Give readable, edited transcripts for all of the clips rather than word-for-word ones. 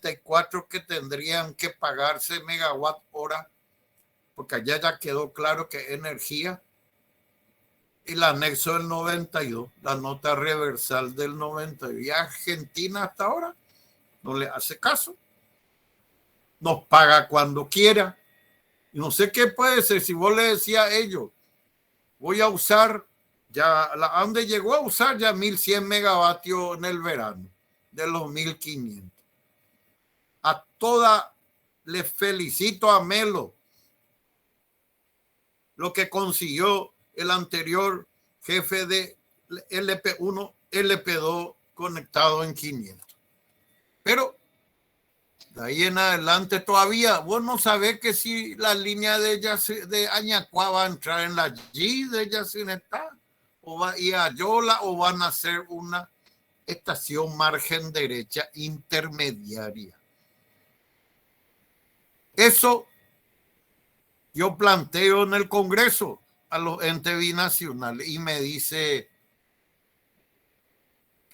94 que tendrían que pagarse megawatt hora, porque allá ya quedó claro que es energía, y el anexo del 92, la nota reversal del 92. Y Argentina hasta ahora no le hace caso, nos paga cuando quiera. Y no sé qué puede ser si vos le decías a ellos, voy a usar, ya la ANDE llegó a usar ya 1100 megavatios en el verano, de los 1500. A toda le felicito a Melo lo que consiguió el anterior jefe de LP1, LP2 conectado en 500. Pero de ahí en adelante todavía vos no sabés que si la línea de Añacuá va a entrar en la G de Yacinetá o va a ir a Yola o van a hacer una estación margen derecha intermediaria. Eso yo planteo en el Congreso a los entes binacionales y me dice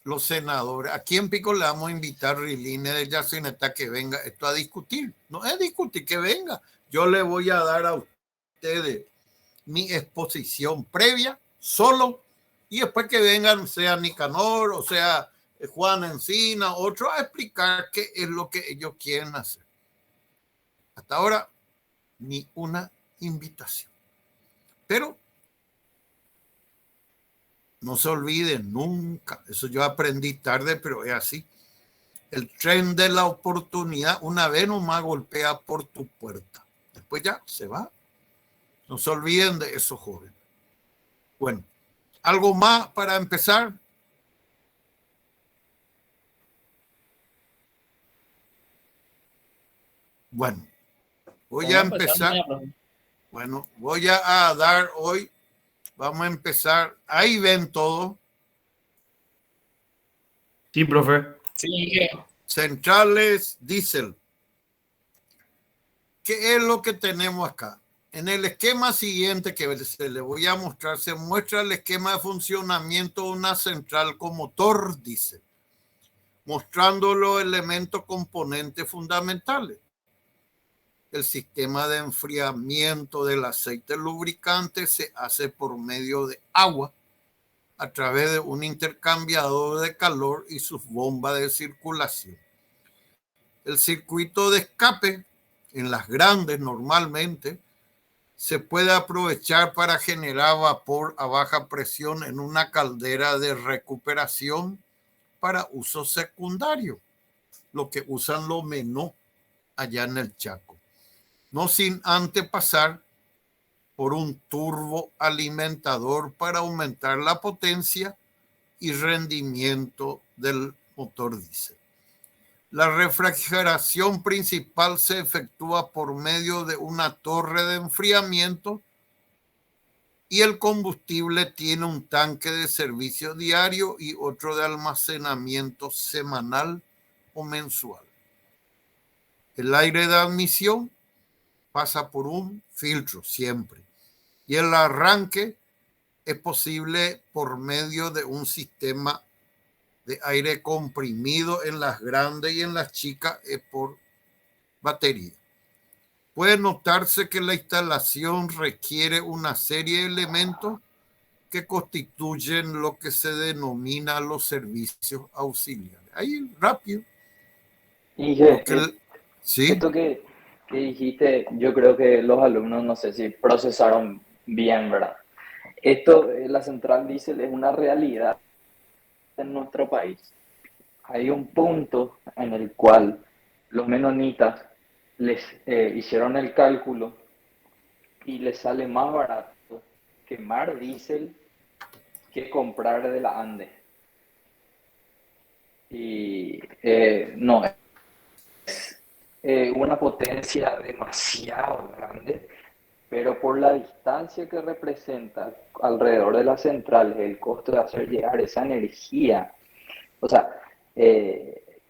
los senadores, aquí en Pico le vamos a invitar a Riline de Yacinetá que venga esto a discutir. No es discutir, que venga. Yo le voy a dar a ustedes mi exposición previa, solo, y después que vengan, sea Nicanor, o sea Juan Encina, otro, a explicar qué es lo que ellos quieren hacer. Hasta ahora, ni una invitación. Pero no se olviden nunca, eso yo aprendí tarde, pero es así. El tren de la oportunidad una vez nomás golpea por tu puerta. Después ya se va. No se olviden de esos jóvenes. Bueno, ¿algo más para empezar? Bueno, voy a empezar. Bueno, voy a dar hoy, vamos a empezar. Ahí ven todo. Sí, profe. Sí. Centrales diésel. ¿Qué es lo que tenemos acá? En el esquema siguiente que se le voy a mostrar, se muestra el esquema de funcionamiento de una central con motor diésel, mostrando los elementos componentes fundamentales. El sistema de enfriamiento del aceite lubricante se hace por medio de agua a través de un intercambiador de calor y sus bombas de circulación. El circuito de escape en las grandes normalmente se puede aprovechar para generar vapor a baja presión en una caldera de recuperación para uso secundario, lo que usan los menú allá en el Chaco. No sin antes pasar por un turbo alimentador para aumentar la potencia y rendimiento del motor diésel. La refrigeración principal se efectúa por medio de una torre de enfriamiento y el combustible tiene un tanque de servicio diario y otro de almacenamiento semanal o mensual. El aire de admisión pasa por un filtro siempre y el arranque es posible por medio de un sistema de aire comprimido en las grandes y en las chicas es por batería. Puede notarse que la instalación requiere una serie de elementos que constituyen lo que se denomina los servicios auxiliares. Ahí rápido. ¿Sí? Esto que dijiste, yo creo que los alumnos no sé si procesaron bien, ¿verdad? Esto, la central diésel es una realidad en nuestro país. Hay un punto en el cual los menonitas les hicieron el cálculo y les sale más barato quemar diésel que comprar de la ANDE. Y no es una potencia demasiado grande, pero por la distancia que representa alrededor de las centrales, el costo de hacer llegar esa energía, o sea,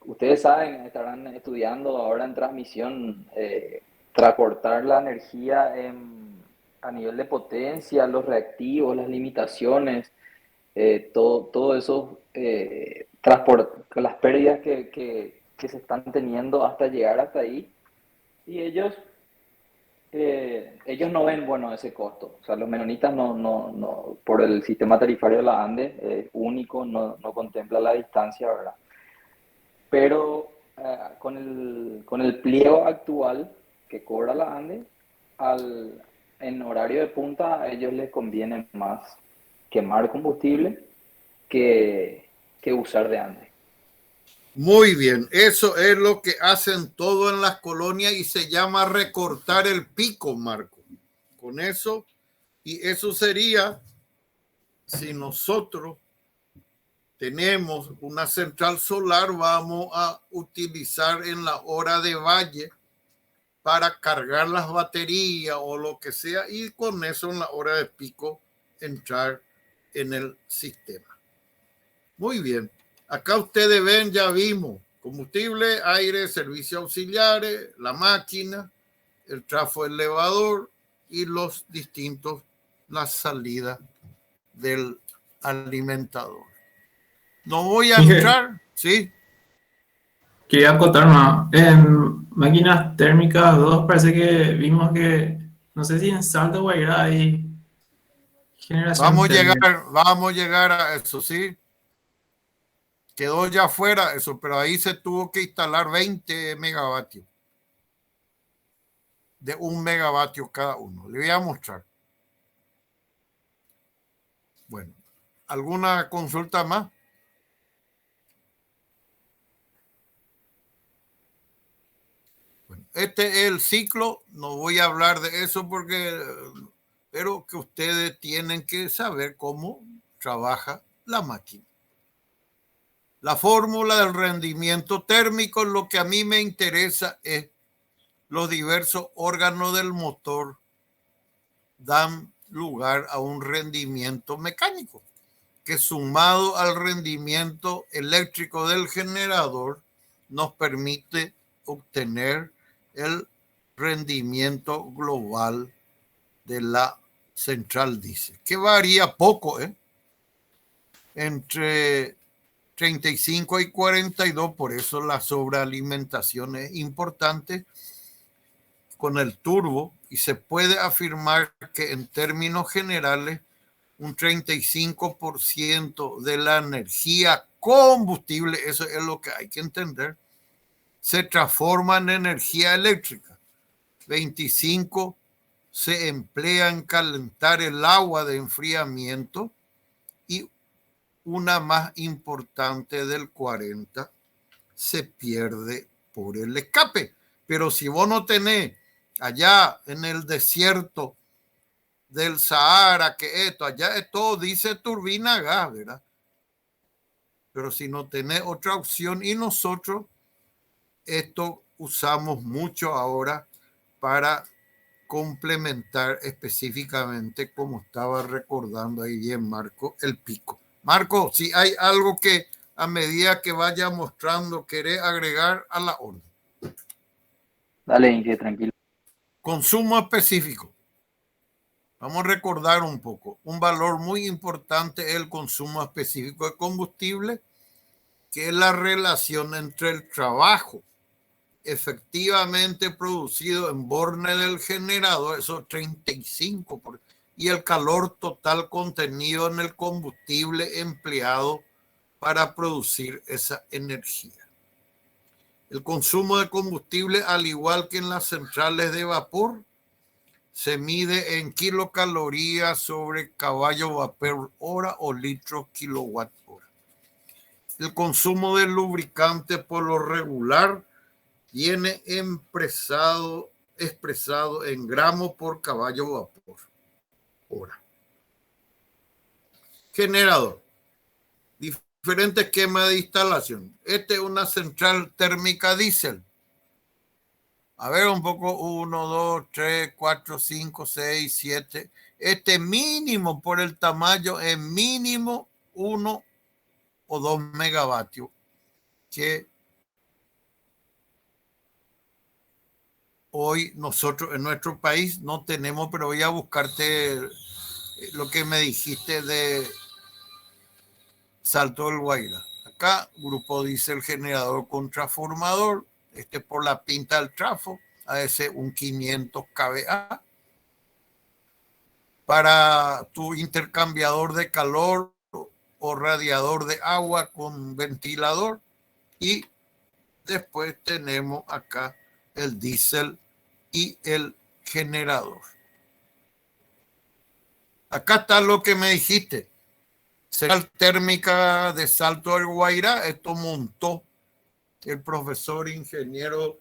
ustedes saben, estarán estudiando ahora en transmisión, transportar la energía a nivel de potencia, los reactivos, las limitaciones, todo eso, las pérdidas que que se están teniendo hasta llegar hasta ahí. Y ellos no ven bueno ese costo. O sea, los menonitas no, por el sistema tarifario de la ANDE, único, no contempla la distancia, ¿verdad? Pero con el pliego actual que cobra la ANDE, en horario de punta a ellos les conviene más quemar combustible que usar de ANDE. Muy bien, eso es lo que hacen todo en las colonias y se llama recortar el pico, Marco. Con eso, y eso sería si nosotros tenemos una central solar, vamos a utilizar en la hora de valle para cargar las baterías o lo que sea, y con eso en la hora de pico entrar en el sistema. Muy bien. Acá ustedes ven, ya vimos, combustible, aire, servicios auxiliares, la máquina, el trafo elevador y los distintos, las salidas del alimentador. No voy a entrar, ¿sí? Quería acotar más. En máquinas térmicas 2 parece que vimos que, no sé si en Salto Guairá hay generación térmica. Vamos a llegar a eso, ¿sí? Quedó ya fuera eso, pero ahí se tuvo que instalar 20 megavatios. De 1 megavatio cada uno. Le voy a mostrar. Bueno, ¿alguna consulta más? Bueno, este es el ciclo. No voy a hablar de eso pero que ustedes tienen que saber cómo trabaja la máquina. La fórmula del rendimiento térmico, lo que a mí me interesa es los diversos órganos del motor dan lugar a un rendimiento mecánico que sumado al rendimiento eléctrico del generador nos permite obtener el rendimiento global de la central diésel, que varía poco, entre 35 y 42, por eso la sobrealimentación es importante con el turbo, y se puede afirmar que en términos generales un 35% de la energía combustible, eso es lo que hay que entender, se transforma en energía eléctrica. 25 se emplea en calentar el agua de enfriamiento y una más importante del 40 se pierde por el escape. Pero si vos no tenés allá en el desierto del Sahara, que esto, allá es todo, dice turbina a gas, ¿verdad? Pero si no tenés otra opción, y nosotros esto usamos mucho ahora para complementar específicamente, como estaba recordando ahí bien Marco, el pico. Marco, si hay algo que a medida que vaya mostrando querés agregar a la orden. Dale, Inge, tranquilo. Consumo específico. Vamos a recordar un poco. Un valor muy importante es el consumo específico de combustible, que es la relación entre el trabajo efectivamente producido en borne del generador, esos 35%, y el calor total contenido en el combustible empleado para producir esa energía. El consumo de combustible, al igual que en las centrales de vapor, se mide en kilocalorías sobre caballo vapor hora o litros kilowatt hora. El consumo de lubricante por lo regular viene expresado en gramos por caballo vapor hora. Generador. Diferente esquema de instalación. Este es una central térmica diésel. A ver un poco, 1, 2, 3, 4, 5, 6, 7. Este mínimo por el tamaño es mínimo 1 o 2 megavatios, que hoy nosotros en nuestro país no tenemos, pero voy a buscarte lo que me dijiste de Salto del Guaira. acá, grupo diésel generador con transformador, por la pinta del trafo, a ese un 500 kVA. Para tu intercambiador de calor o radiador de agua con ventilador. Y después tenemos acá el diésel y el generador. Acá está lo que me dijiste. Central térmica de Salto del Guairá. Esto montó el profesor ingeniero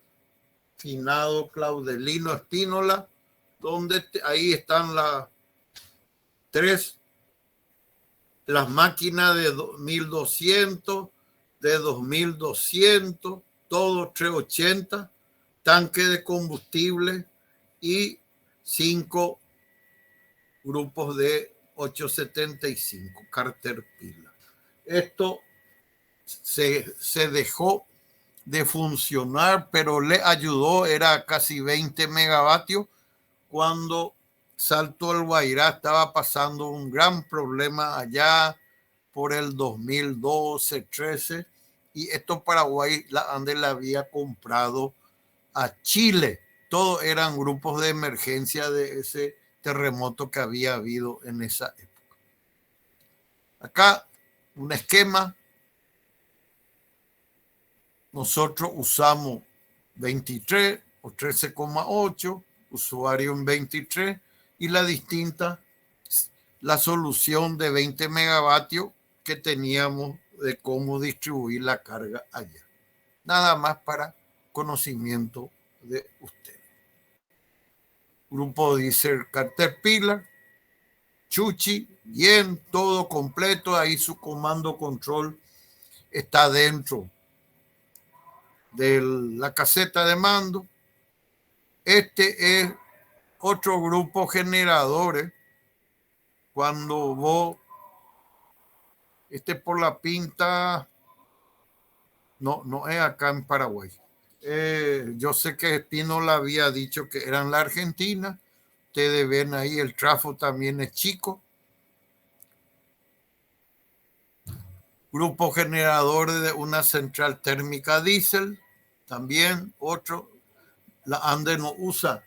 finado Claudelino Espínola, donde ahí están las máquinas de 1200, de 2200, todo 380, tanque de combustible y 5 grupos de 875 Caterpillar. Esto se dejó de funcionar, pero le ayudó, era casi 20 megavatios cuando Salto del Guairá estaba pasando un gran problema allá por el 2012-13, y esto Paraguay la Ande le había comprado a Chile. Todos eran grupos de emergencia de ese terremoto que había habido en esa época. Acá un esquema. Nosotros usamos 23 o 13,8, usuario en 23, y la solución de 20 megavatios que teníamos de cómo distribuir la carga allá. Nada más para conocimiento de ustedes. Grupo diésel Caterpillar, Chuchi, bien, todo completo. Ahí su comando control está dentro de la caseta de mando. Este es otro grupo generadores. Cuando vos, por la pinta, no es acá en Paraguay. Yo sé que Espínola había dicho que era en la Argentina. Ustedes ven ahí, el trafo también es chico. Grupo generador de una central térmica diésel, también otro. La Ande no usa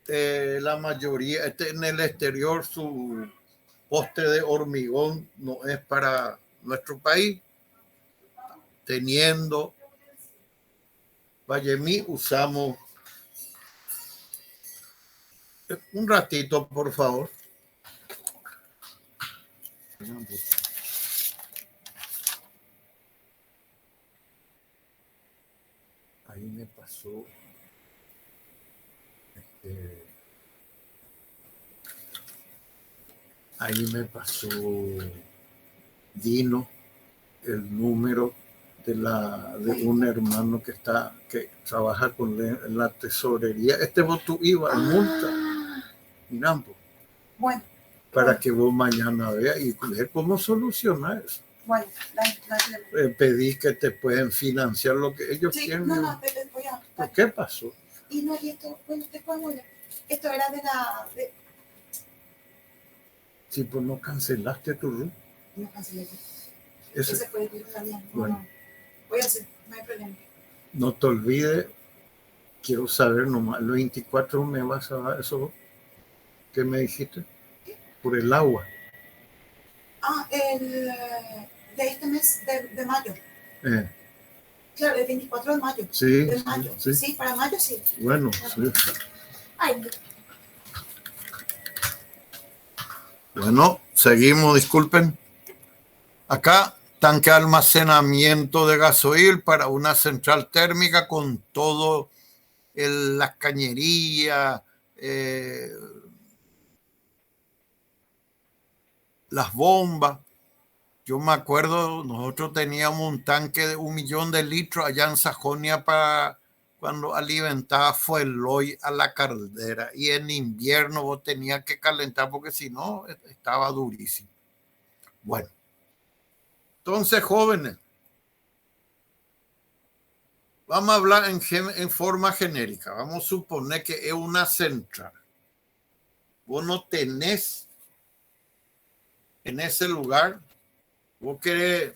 la mayoría. En el exterior, su poste de hormigón no es para nuestro país. Teniendo Vallemí, usamos. Un ratito, por favor. Ahí me pasó. Ahí me pasó Dino el número de un hermano que trabaja con la tesorería. Vos tú ibas a multa. Mirá, bueno, para que vos mañana veas y ver cómo solucionar eso. Bueno, pedís que te pueden financiar lo que ellos quieren. No, ¿Por qué pasó? Y no, y esto, bueno, esto era de la... Sí, pues no cancelaste tu room. No cancelé. Ese fue el también. Bueno. No. Voy a hacer, no hay problema. No te olvides, quiero saber nomás, el 24 me vas a dar eso que me dijiste, por el agua. De este mes de mayo. Claro, el 24 de mayo. Sí, de mayo. Sí, para mayo sí. Bueno, sí. Ay. Bueno, seguimos, disculpen. Acá, tanque de almacenamiento de gasoil para una central térmica con todo las cañerías, las bombas. Yo me acuerdo, nosotros teníamos un tanque de 1 millón de litros allá en Sajonia para cuando alimentaba Fueloy a la caldera, y en invierno vos tenías que calentar porque si no estaba durísimo. Bueno, entonces, jóvenes, vamos a hablar en forma genérica. Vamos a suponer que es una central. Vos no tenés en ese lugar, vos querés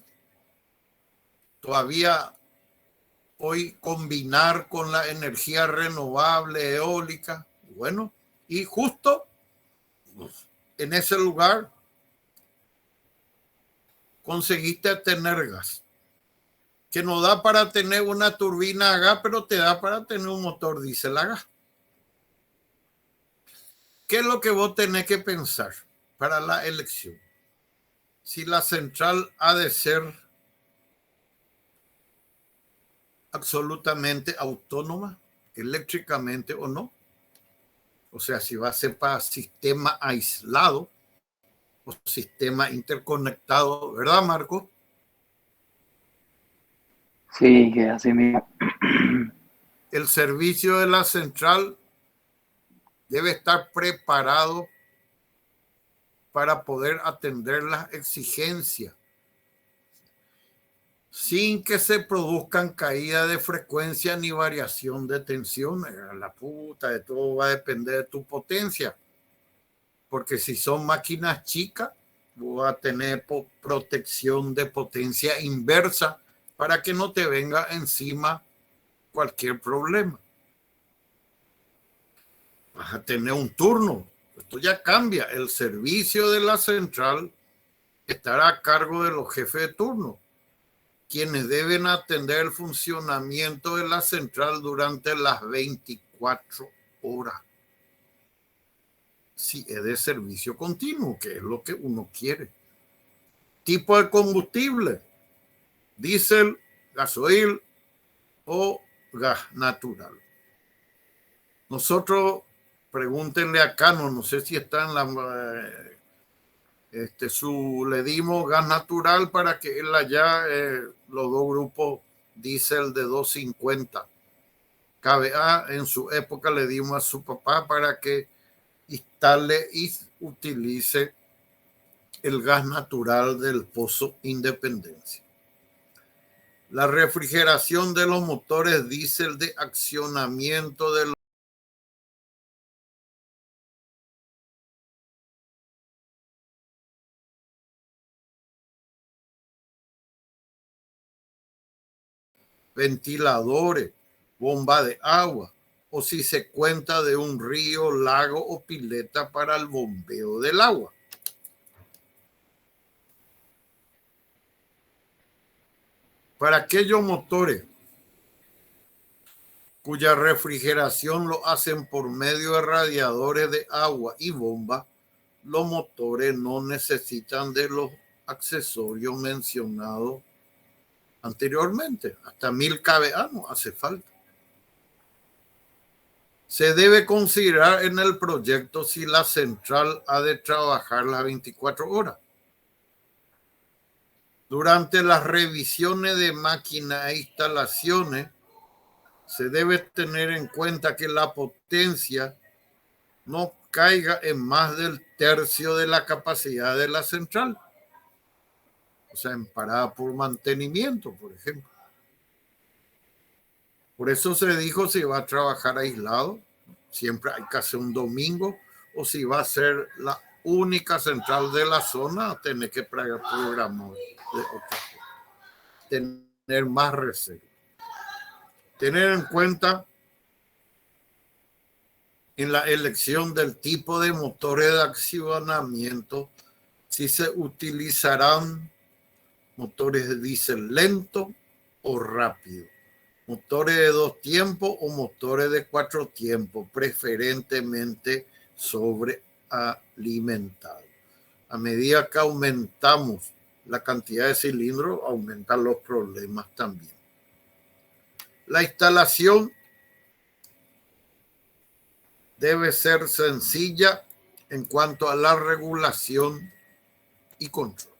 todavía hoy combinar con la energía renovable eólica. Bueno, y justo en ese lugar conseguiste tener gas, que no da para tener una turbina a gas, pero te da para tener un motor diésel a gas. ¿Qué es lo que vos tenés que pensar para la elección? Si la central ha de ser absolutamente autónoma, eléctricamente o no. O sea, si va a ser para sistema aislado o sistema interconectado, ¿verdad, Marco? Sí, que así mismo. El servicio de la central debe estar preparado para poder atender las exigencias sin que se produzcan caídas de frecuencia ni variación de tensión. La puta, de todo va a depender de tu potencia. Porque si son máquinas chicas, vas a tener protección de potencia inversa para que no te venga encima cualquier problema. Vas a tener un turno. Esto ya cambia. El servicio de la central estará a cargo de los jefes de turno, quienes deben atender el funcionamiento de la central durante las 24 horas. Si es de servicio continuo, que es lo que uno quiere. Tipo de combustible: diésel, gasoil o gas natural. Nosotros, pregúntenle a Cano, no sé si está en la... le dimos gas natural para que él allá, los dos grupos diésel de 250. KBA en su época le dimos a su papá para que instale y utilice el gas natural del Pozo Independencia. La refrigeración de los motores diésel de accionamiento de los ventiladores, bomba de agua, o si se cuenta de un río, lago o pileta para el bombeo del agua. Para aquellos motores cuya refrigeración lo hacen por medio de radiadores de agua y bomba, los motores no necesitan de los accesorios mencionados anteriormente. Hasta 1000 kVA no hace falta. Se debe considerar en el proyecto si la central ha de trabajar las 24 horas. Durante las revisiones de máquinas e instalaciones, se debe tener en cuenta que la potencia no caiga en más del tercio de la capacidad de la central. O sea, en parada por mantenimiento, por ejemplo. Por eso se dijo si va a trabajar aislado, siempre hay que hacer un domingo, o si va a ser la única central de la zona, tener que programar de otra cosa. Tener más reserva. Tener en cuenta en la elección del tipo de motores de accionamiento si se utilizarán motores de diésel lento o rápido, motores de 2 tiempos o motores de 4 tiempos, preferentemente sobrealimentados. A medida que aumentamos la cantidad de cilindros, aumentan los problemas también. La instalación debe ser sencilla en cuanto a la regulación y control.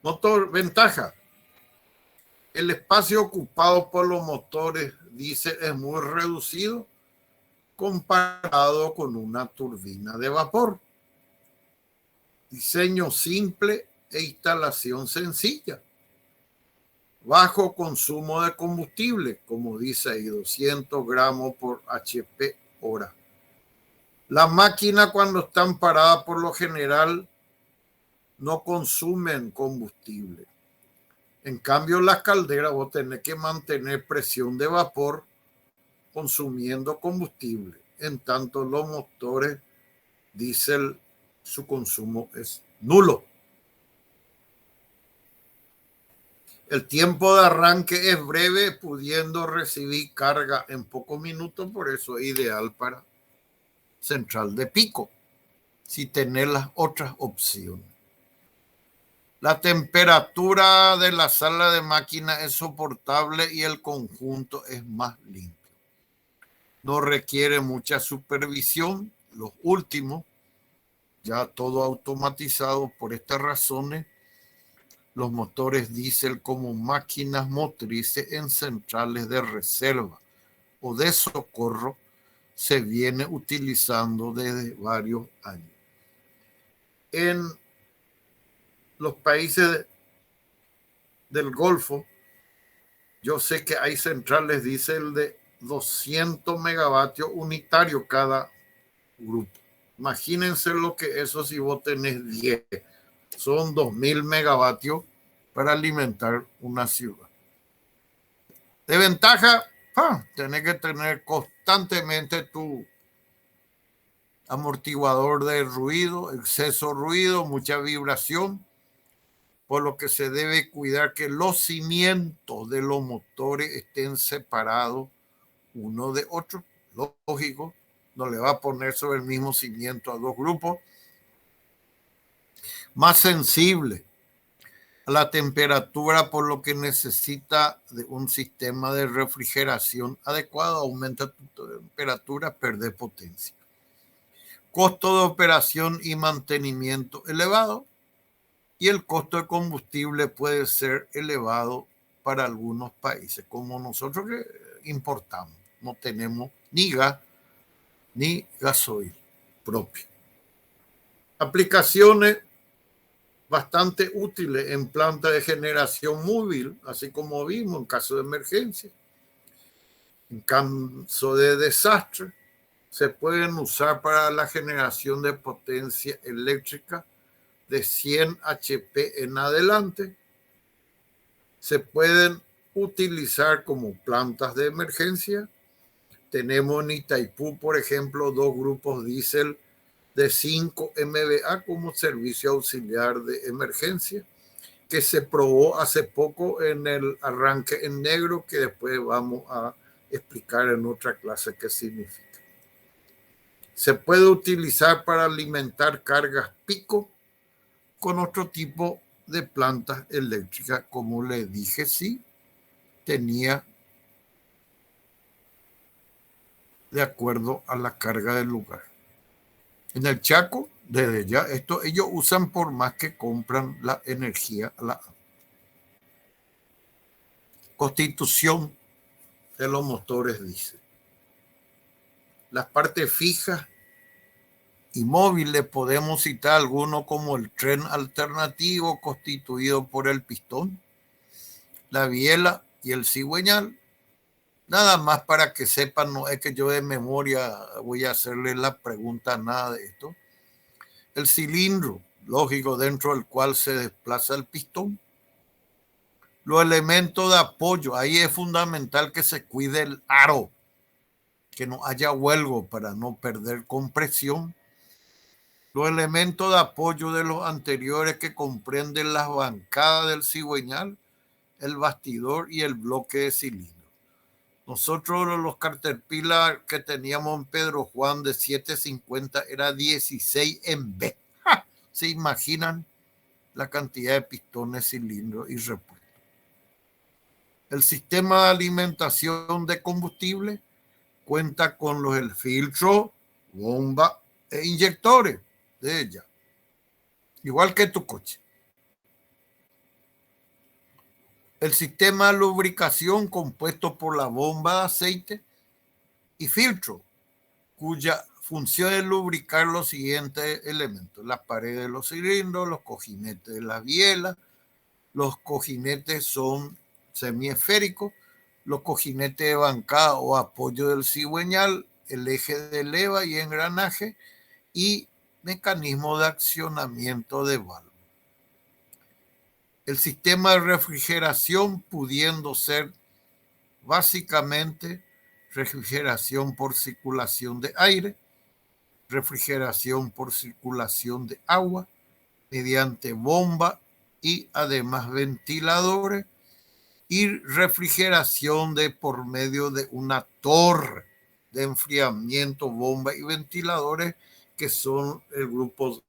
Motor, ventaja. El espacio ocupado por los motores diésel es muy reducido comparado con una turbina de vapor. Diseño simple e instalación sencilla. Bajo consumo de combustible, como dice ahí, 200 gramos por HP hora. Las máquinas, cuando están paradas, por lo general no consumen combustible. En cambio, las calderas vos tenés que mantener presión de vapor consumiendo combustible. En tanto, los motores diésel, su consumo es nulo. El tiempo de arranque es breve, pudiendo recibir carga en pocos minutos, por eso es ideal para central de pico, si tenés las otras opciones. La temperatura de la sala de máquina es soportable y el conjunto es más limpio. No requiere mucha supervisión. Los últimos, ya todo automatizado. Por estas razones, los motores diésel como máquinas motrices en centrales de reserva o de socorro se viene utilizando desde varios años. En los países del Golfo, yo sé que hay centrales diésel de 200 megavatios unitarios cada grupo. Imagínense lo que eso si vos tenés 10. Son 2000 megavatios para alimentar una ciudad. De ventaja, tenés que tener constantemente tu amortiguador de ruido, exceso ruido, mucha vibración, por lo que se debe cuidar que los cimientos de los motores estén separados uno de otro. Lógico, no le va a poner sobre el mismo cimiento a dos grupos. Más sensible a la temperatura, por lo que necesita de un sistema de refrigeración adecuado. Aumenta tu temperatura, pierde potencia. Costo de operación y mantenimiento elevado, y el costo de combustible puede ser elevado para algunos países, como nosotros que importamos. No tenemos ni gas ni gasoil propio. Aplicaciones bastante útiles en plantas de generación móvil, así como vimos en caso de emergencia. En caso de desastre, se pueden usar para la generación de potencia eléctrica de 100 HP en adelante. Se pueden utilizar como plantas de emergencia. Tenemos en Itaipú, por ejemplo, 2 grupos diésel de 5 MVA como servicio auxiliar de emergencia, que se probó hace poco en el arranque en negro, que después vamos a explicar en otra clase qué significa. Se puede utilizar para alimentar cargas pico con otro tipo de plantas eléctricas, como le dije, sí, tenía de acuerdo a la carga del lugar. En el Chaco, desde ya, esto ellos usan por más que compran la energía a la constitución de los motores, dice. Las partes fijas y móviles podemos citar algunos como el tren alternativo constituido por el pistón, la biela y el cigüeñal. Nada más para que sepan, no es que yo de memoria voy a hacerle la pregunta, nada de esto. El cilindro, lógico, dentro del cual se desplaza el pistón. Los elementos de apoyo, ahí es fundamental que se cuide el aro, que no haya huelgo para no perder compresión. Los elementos de apoyo de los anteriores, que comprenden las bancadas del cigüeñal, el bastidor y el bloque de cilindro. Nosotros los Caterpillar que teníamos en Pedro Juan de 750 era 16 en B. ¡Ja! ¿Se imaginan la cantidad de pistones, cilindros y repuestos? El sistema de alimentación de combustible cuenta con el filtro, bomba e inyectores de ella, igual que tu coche. El sistema de lubricación compuesto por la bomba de aceite y filtro, cuya función es lubricar los siguientes elementos: las paredes de los cilindros, los cojinetes de las bielas. Los cojinetes son semiesféricos, los cojinetes de bancada o apoyo del cigüeñal, el eje de leva y engranaje y mecanismo de accionamiento de válvula. El sistema de refrigeración pudiendo ser básicamente refrigeración por circulación de aire, refrigeración por circulación de agua, mediante bomba y además ventiladores, y refrigeración por medio de una torre de enfriamiento, bomba y ventiladores, que son el grupo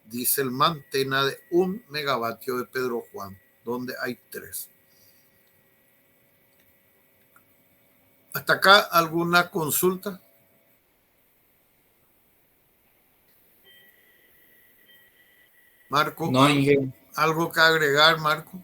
Diesel Mantena de 1 megavatio de Pedro Juan, donde hay 3. ¿Hasta acá alguna consulta? Marco, No, Inge. ¿algo que agregar, Marco?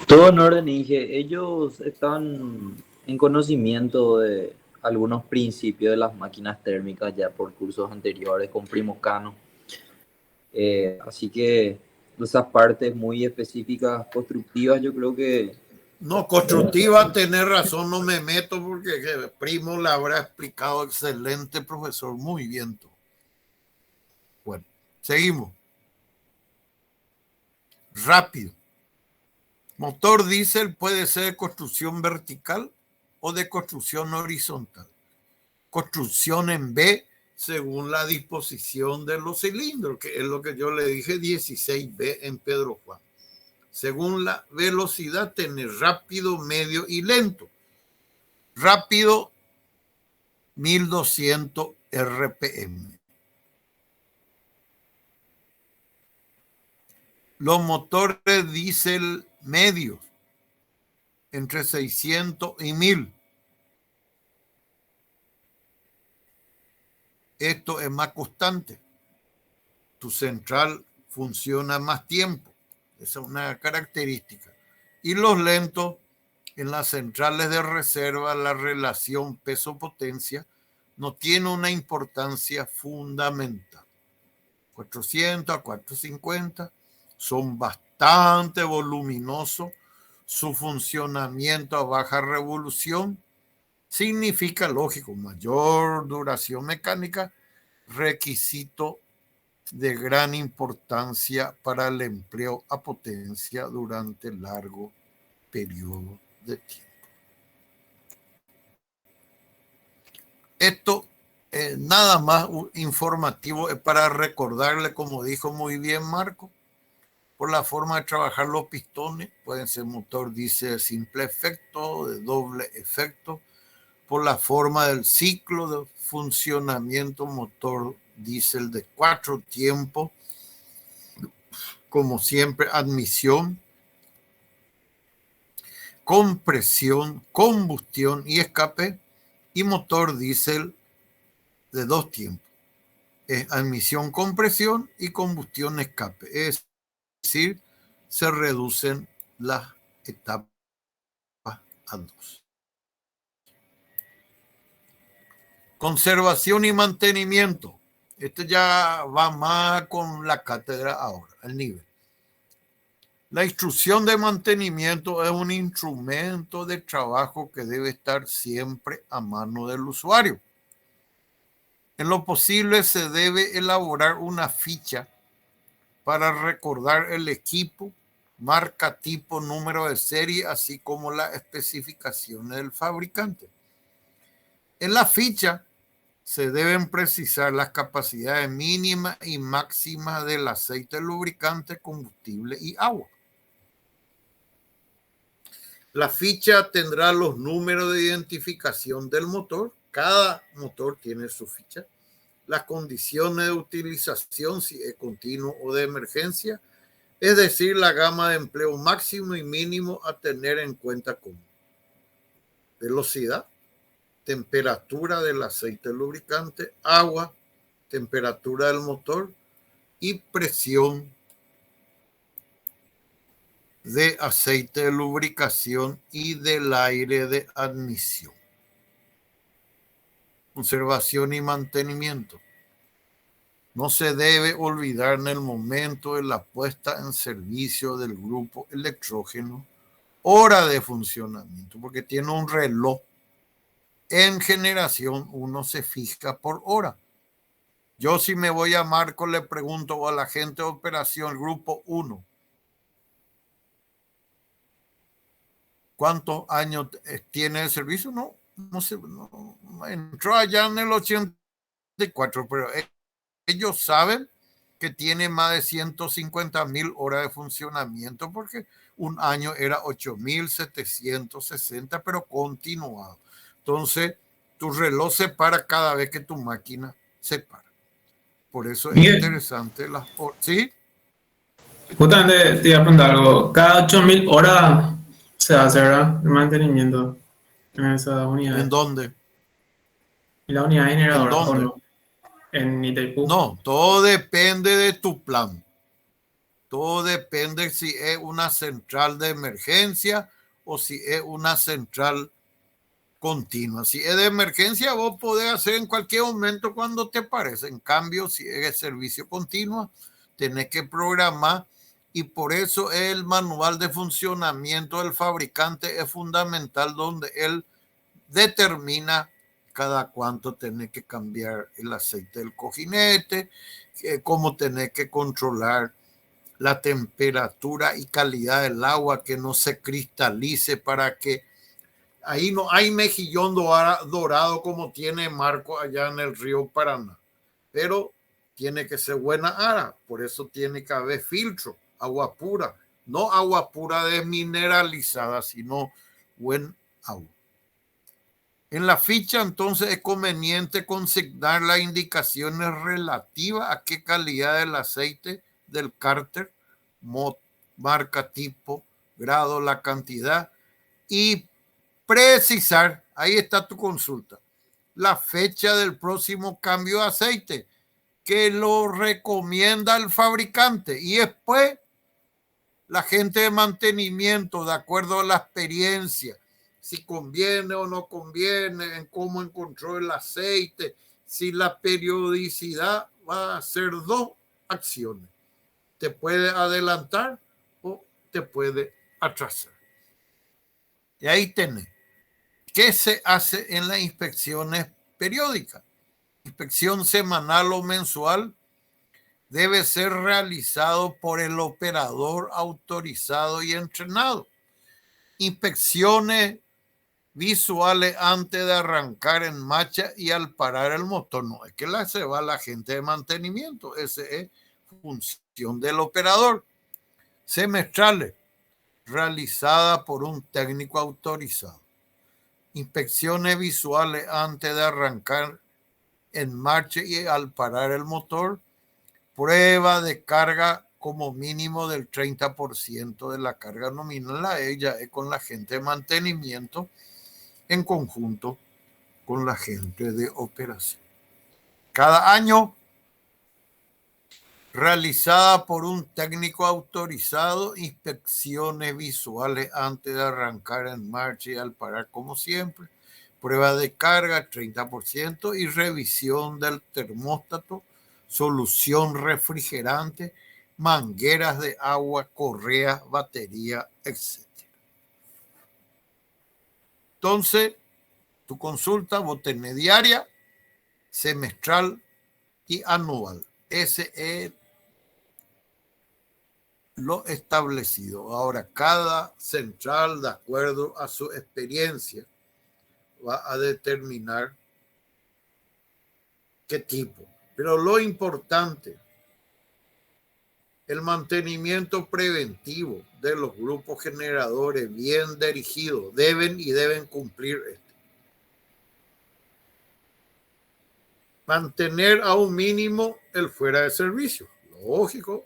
Todo en orden, Inge. Ellos están en conocimiento de algunos principios de las máquinas térmicas ya por cursos anteriores con Primo Cano. Así que esas partes muy específicas, constructivas, yo creo que... No, constructiva, tener razón, no me meto porque Primo le habrá explicado excelente, profesor, muy bien. Bueno, seguimos. Rápido. Motor diésel puede ser de construcción vertical o de construcción horizontal. Construcción en B según la disposición de los cilindros, que es lo que yo le dije, 16B en Pedro Juan. Según la velocidad, tener rápido, medio y lento. Rápido, 1200 RPM. Los motores diésel medios, entre 600 y 1000. Esto es más constante. Tu central funciona más tiempo. Esa es una característica. Y los lentos, en las centrales de reserva, la relación peso-potencia no tiene una importancia fundamental. 400 a 450 son bastante voluminosos. Su funcionamiento a baja revolución significa, lógico, mayor duración mecánica, requisito de gran importancia para el empleo a potencia durante largo periodo de tiempo. Esto nada más informativo es para recordarle, como dijo muy bien Marco, por la forma de trabajar los pistones. Pueden ser motor diésel de simple efecto, de doble efecto, por la forma del ciclo de funcionamiento, motor diésel de 4 tiempos, como siempre, admisión, compresión, combustión y escape, y motor diésel de 2 tiempos, admisión, compresión y combustión, escape. Es decir, se reducen las etapas a 2. Conservación y mantenimiento. Este ya va más con la cátedra ahora, el nivel. La instrucción de mantenimiento es un instrumento de trabajo que debe estar siempre a mano del usuario. En lo posible se debe elaborar una ficha para recordar el equipo, marca, tipo, número de serie, así como las especificaciones del fabricante. En la ficha se deben precisar las capacidades mínimas y máximas del aceite lubricante, combustible y agua. La ficha tendrá los números de identificación del motor. Cada motor tiene su ficha. Las condiciones de utilización, si es continuo o de emergencia, es decir, la gama de empleo máximo y mínimo a tener en cuenta como velocidad, temperatura del aceite lubricante, agua, temperatura del motor y presión de aceite de lubricación y del aire de admisión. Conservación y mantenimiento. No se debe olvidar en el momento de la puesta en servicio del grupo electrógeno hora de funcionamiento, porque tiene un reloj. En generación 1 se fija por hora. Yo si me voy a Marco le pregunto a la gente de operación, grupo 1, ¿cuántos años tiene el servicio? No sé, no, entró allá en el 84, pero ellos saben que tiene más de 150.000 horas de funcionamiento porque un año era 8.760, pero continuado. Entonces, tu reloj se para cada vez que tu máquina se para. Por eso es interesante las horas. ¿Sí? Justamente te iba a preguntar algo. Cada 8.000 horas se hace, ¿verdad? El mantenimiento en esas unidades. ¿En dónde? ¿Y la unidad ¿En generadora o dónde? no? En Itaipú. No, todo depende de tu plan. Todo depende si es una central de emergencia o si es una central continua. Si es de emergencia, vos podés hacer en cualquier momento cuando te parece. En cambio, si es servicio continuo, tenés que programar, y por eso el manual de funcionamiento del fabricante es fundamental, donde él determina cada cuánto tenés que cambiar el aceite del cojinete, cómo tenés que controlar la temperatura y calidad del agua, que no se cristalice, para que ahí no hay mejillón dorado como tiene Marco allá en el río Paraná, pero tiene que ser buena ara, por eso tiene que haber filtro, agua pura, no agua pura desmineralizada, sino buen agua. En la ficha, entonces, es conveniente consignar las indicaciones relativas a qué calidad del aceite del cárter, marca, tipo, grado, la cantidad, y precisar, ahí está tu consulta, la fecha del próximo cambio de aceite, que lo recomienda el fabricante, y después la gente de mantenimiento, de acuerdo a la experiencia, si conviene o no conviene, en cómo encontró el aceite, si la periodicidad va a ser 2 acciones. Te puede adelantar o te puede atrasar. Y ahí tenés. ¿Qué se hace en las inspecciones periódicas? Inspección semanal o mensual debe ser realizado por el operador autorizado y entrenado. Inspecciones visuales antes de arrancar en marcha y al parar el motor. No es que se va la gente de mantenimiento, esa es función del operador. Semestrales, realizada por un técnico autorizado. Inspecciones visuales antes de arrancar en marcha y al parar el motor. Prueba de carga como mínimo del 30% de la carga nominal. Ella es con la gente de mantenimiento en conjunto con la gente de operación. Cada año, realizada por un técnico autorizado, inspecciones visuales antes de arrancar en marcha y al parar como siempre, prueba de carga 30% y revisión del termóstato, solución refrigerante, mangueras de agua, correa, batería, etc. Entonces, tu consulta vos tenés diaria, semestral y anual. Ese es lo establecido. Ahora, cada central, de acuerdo a su experiencia, va a determinar qué tipo. Pero lo importante, el mantenimiento preventivo de los grupos generadores bien dirigidos deben cumplir esto. Mantener a un mínimo el fuera de servicio, lógico.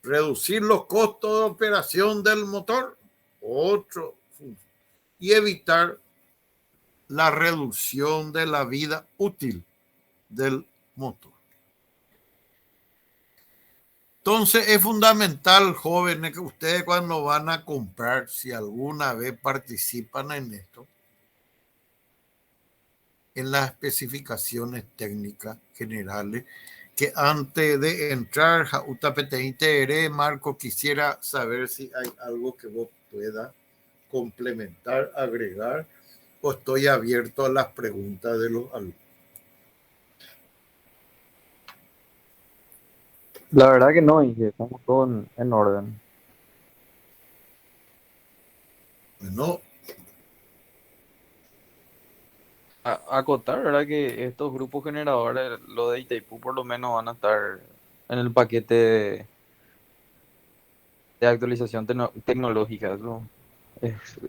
Reducir los costos de operación del motor, otro. Y evitar la reducción de la vida útil del motor. Entonces es fundamental, jóvenes, que ustedes cuando van a comprar, si alguna vez participan en esto, en las especificaciones técnicas generales, que antes de entrar a UTAPTITR, Marco, quisiera saber si hay algo que vos puedas complementar, agregar, o estoy abierto a las preguntas de los alumnos. La verdad que no, Inge, estamos todos en orden. Bueno, Acotar, ¿verdad? Que estos grupos generadores, lo de Itaipú, por lo menos van a estar en el paquete de actualización tecnológica. Es-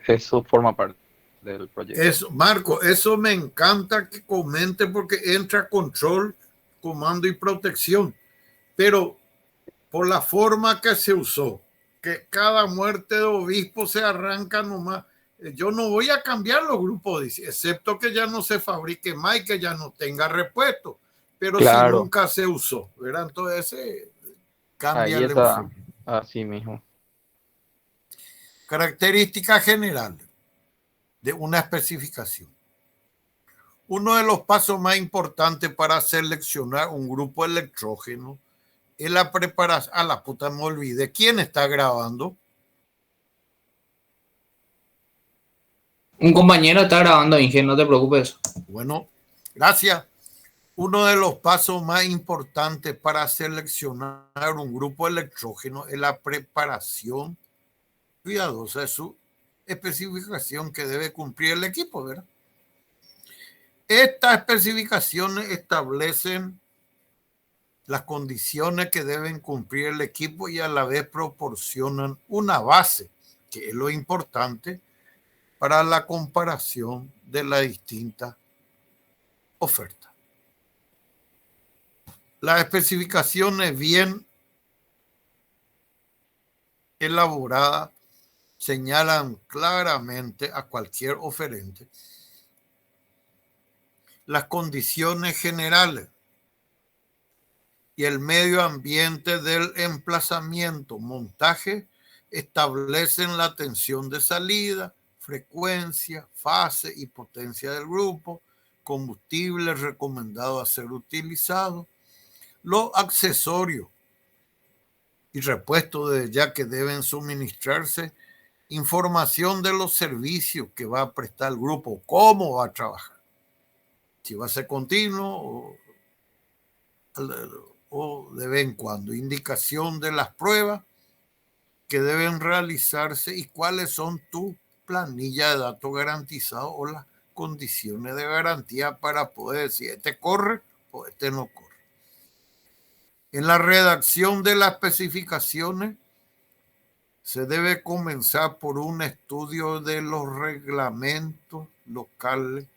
eso forma parte del proyecto. eso, Marco, eso me encanta que comente porque entra control, comando y protección, pero por la forma que se usó, que cada muerte de obispo se arranca nomás. Yo no voy a cambiar los grupos, dice, excepto que ya no se fabrique más y que ya no tenga repuesto. Pero si Claro, nunca se usó, ¿verdad? Entonces cambia ahí el está, enfoque. así mismo. Características generales de una especificación. Uno de los pasos más importantes para seleccionar un grupo electrógeno es la preparación. A la puta me olvidé. ¿Quién está grabando? Un compañero está grabando, Inge, no te preocupes. Bueno, gracias. Uno de los pasos más importantes para seleccionar un grupo electrógeno es la preparación cuidadosa de su especificación que debe cumplir el equipo, ¿verdad? Estas especificaciones establecen las condiciones que deben cumplir el equipo y a la vez proporcionan una base, que es lo importante, para la comparación de las distintas ofertas. Las especificaciones bien elaboradas señalan claramente a cualquier oferente las condiciones generales y el medio ambiente del emplazamiento, montaje, establecen la tensión de salida, frecuencia, fase y potencia del grupo, combustible recomendado a ser utilizado, los accesorios y repuestos de ya que deben suministrarse, información de los servicios que va a prestar el grupo, cómo va a trabajar, si va a ser continuo o de vez en cuando, indicación de las pruebas que deben realizarse y cuáles son tu planilla de datos garantizados o las condiciones de garantía para poder decir este corre o este no corre. En la redacción de las especificaciones se debe comenzar por un estudio de los reglamentos locales,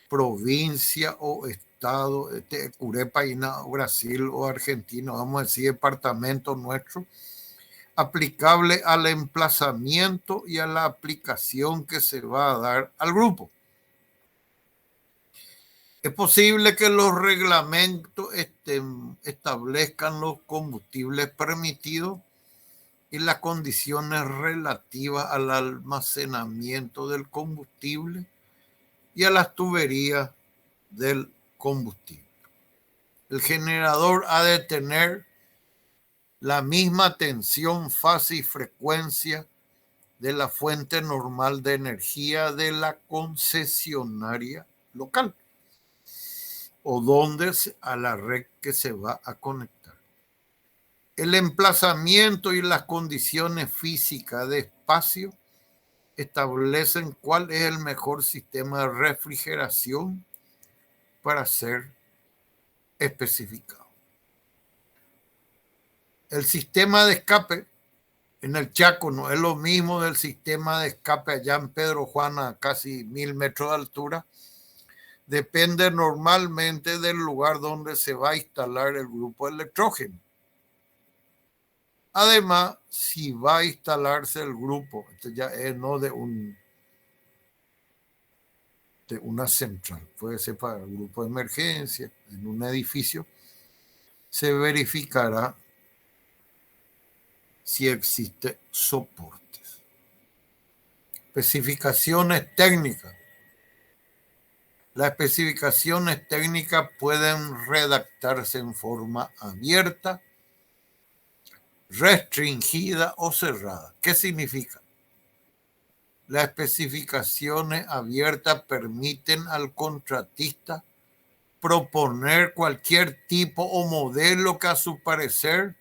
provincia o estado, Curepa, Brasil o Argentina, vamos a decir departamento nuestro, aplicable al emplazamiento y a la aplicación que se va a dar al grupo. Es posible que los reglamentos establezcan los combustibles permitidos y las condiciones relativas al almacenamiento del combustible y a las tuberías del combustible. El generador ha de tener la misma tensión, fase y frecuencia de la fuente normal de energía de la concesionaria local o donde a la red que se va a conectar. El emplazamiento y las condiciones físicas de espacio establecen cuál es el mejor sistema de refrigeración para ser especificado. El sistema de escape en el Chaco no es lo mismo del sistema de escape allá en Pedro Juan a casi 1000 metros de altura. Depende normalmente del lugar donde se va a instalar el grupo electrógeno. Además, si va a instalarse el grupo, esto ya es no de una central, puede ser para el grupo de emergencia, en un edificio, se verificará si existe soportes. Especificaciones técnicas. Las especificaciones técnicas pueden redactarse en forma abierta, restringida o cerrada. ¿Qué significa? Las especificaciones abiertas permiten al contratista proponer cualquier tipo o modelo que a su parecer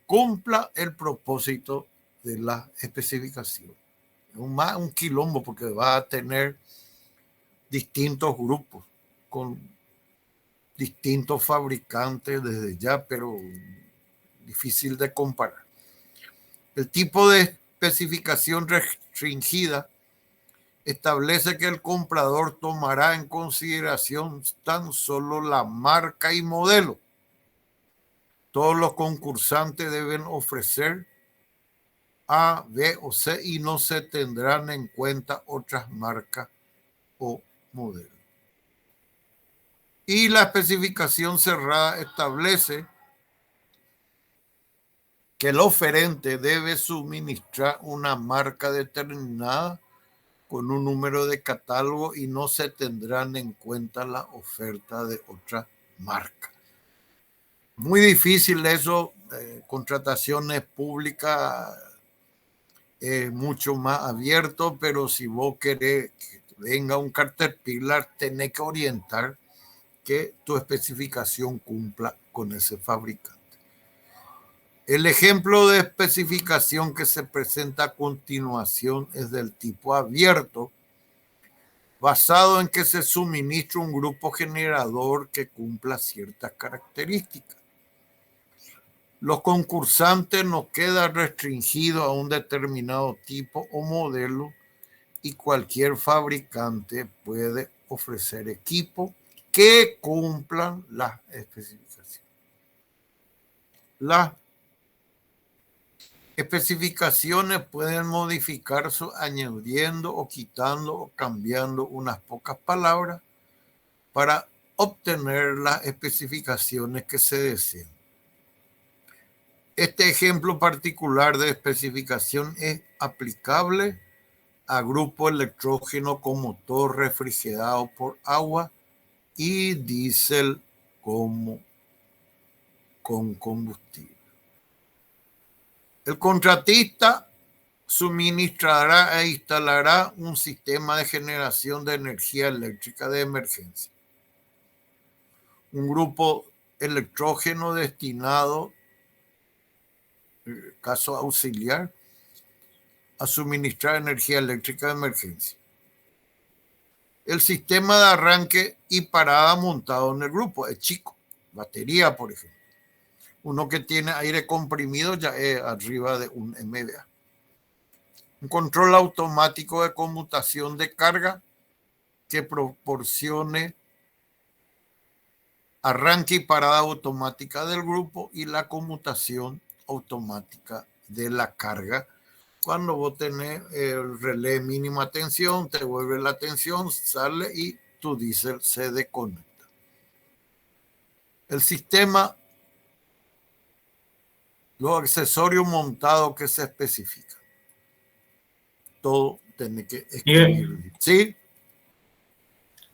cumpla el propósito de la especificación. Es un quilombo porque va a tener distintos grupos con distintos fabricantes desde ya, pero difícil de comparar. El tipo de especificación restringida establece que el comprador tomará en consideración tan solo la marca y modelo. Todos los concursantes deben ofrecer A, B o C y no se tendrán en cuenta otras marcas o modelos. Y la especificación cerrada establece que el oferente debe suministrar una marca determinada con un número de catálogo y no se tendrán en cuenta la oferta de otra marca. Muy difícil eso, contrataciones públicas mucho más abierto, pero si vos querés que venga un Caterpillar, tenés que orientar que tu especificación cumpla con ese fabricante. El ejemplo de especificación que se presenta a continuación es del tipo abierto, basado en que se suministra un grupo generador que cumpla ciertas características. Los concursantes no quedan restringidos a un determinado tipo o modelo y cualquier fabricante puede ofrecer equipos que cumplan las especificaciones. Las especificaciones pueden modificarse añadiendo o quitando o cambiando unas pocas palabras para obtener las especificaciones que se desean. Este ejemplo particular de especificación es aplicable a grupo electrógeno con motor refrigerado por agua y diésel como con combustible. El contratista suministrará e instalará un sistema de generación de energía eléctrica de emergencia. Un grupo electrógeno destinado, caso auxiliar, a suministrar energía eléctrica de emergencia. El sistema de arranque y parada montado en el grupo es chico, batería, por ejemplo. Uno que tiene aire comprimido ya es arriba de un MVA. Un control automático de conmutación de carga que proporcione arranque y parada automática del grupo y la conmutación automática de la carga. Cuando vos tenés el relé mínima tensión, te vuelve la tensión, sale y tu diésel se desconecta. El sistema, los accesorios montados que se especifican. Todo tiene que escribir. ¿Sí?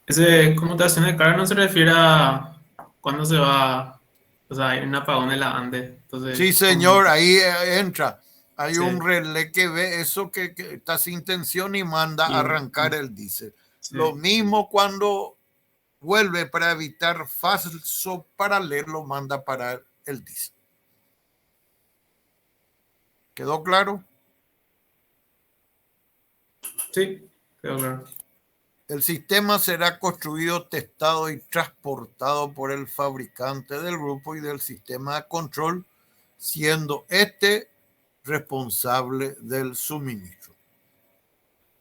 Ese conmutación de carga no se refiere a cuando se va, o sea, hay un apagón de la ANDE. Entonces, sí, señor, ahí entra. Hay sí. un relé que ve eso que está sin tensión y manda a arrancar el diésel. Sí. Lo mismo cuando vuelve para evitar falso paralelo, manda a parar el diésel. ¿Quedó claro? Sí, quedó claro. El sistema será construido, testado y transportado por el fabricante del grupo y del sistema de control, siendo este responsable del suministro.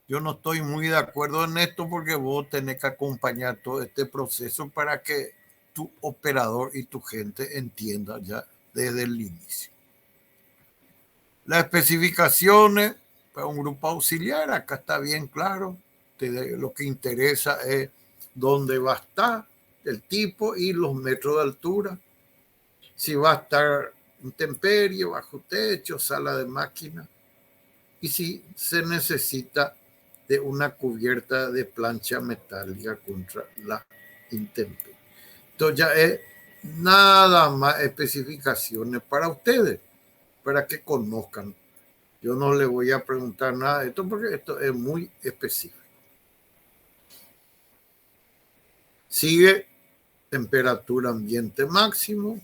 Yo no estoy muy de acuerdo en esto porque vos tenés que acompañar todo este proceso para que tu operador y tu gente entienda ya desde el inicio. Las especificaciones para un grupo auxiliar, acá está bien claro. Lo que interesa es dónde va a estar, el tipo y los metros de altura. Si va a estar intemperie, bajo techo, sala de máquina. Y si se necesita de una cubierta de plancha metálica contra la intemperie. Entonces ya es nada más especificaciones para ustedes, para que conozcan. Yo no les voy a preguntar nada de esto porque esto es muy específico. Sigue temperatura ambiente máximo,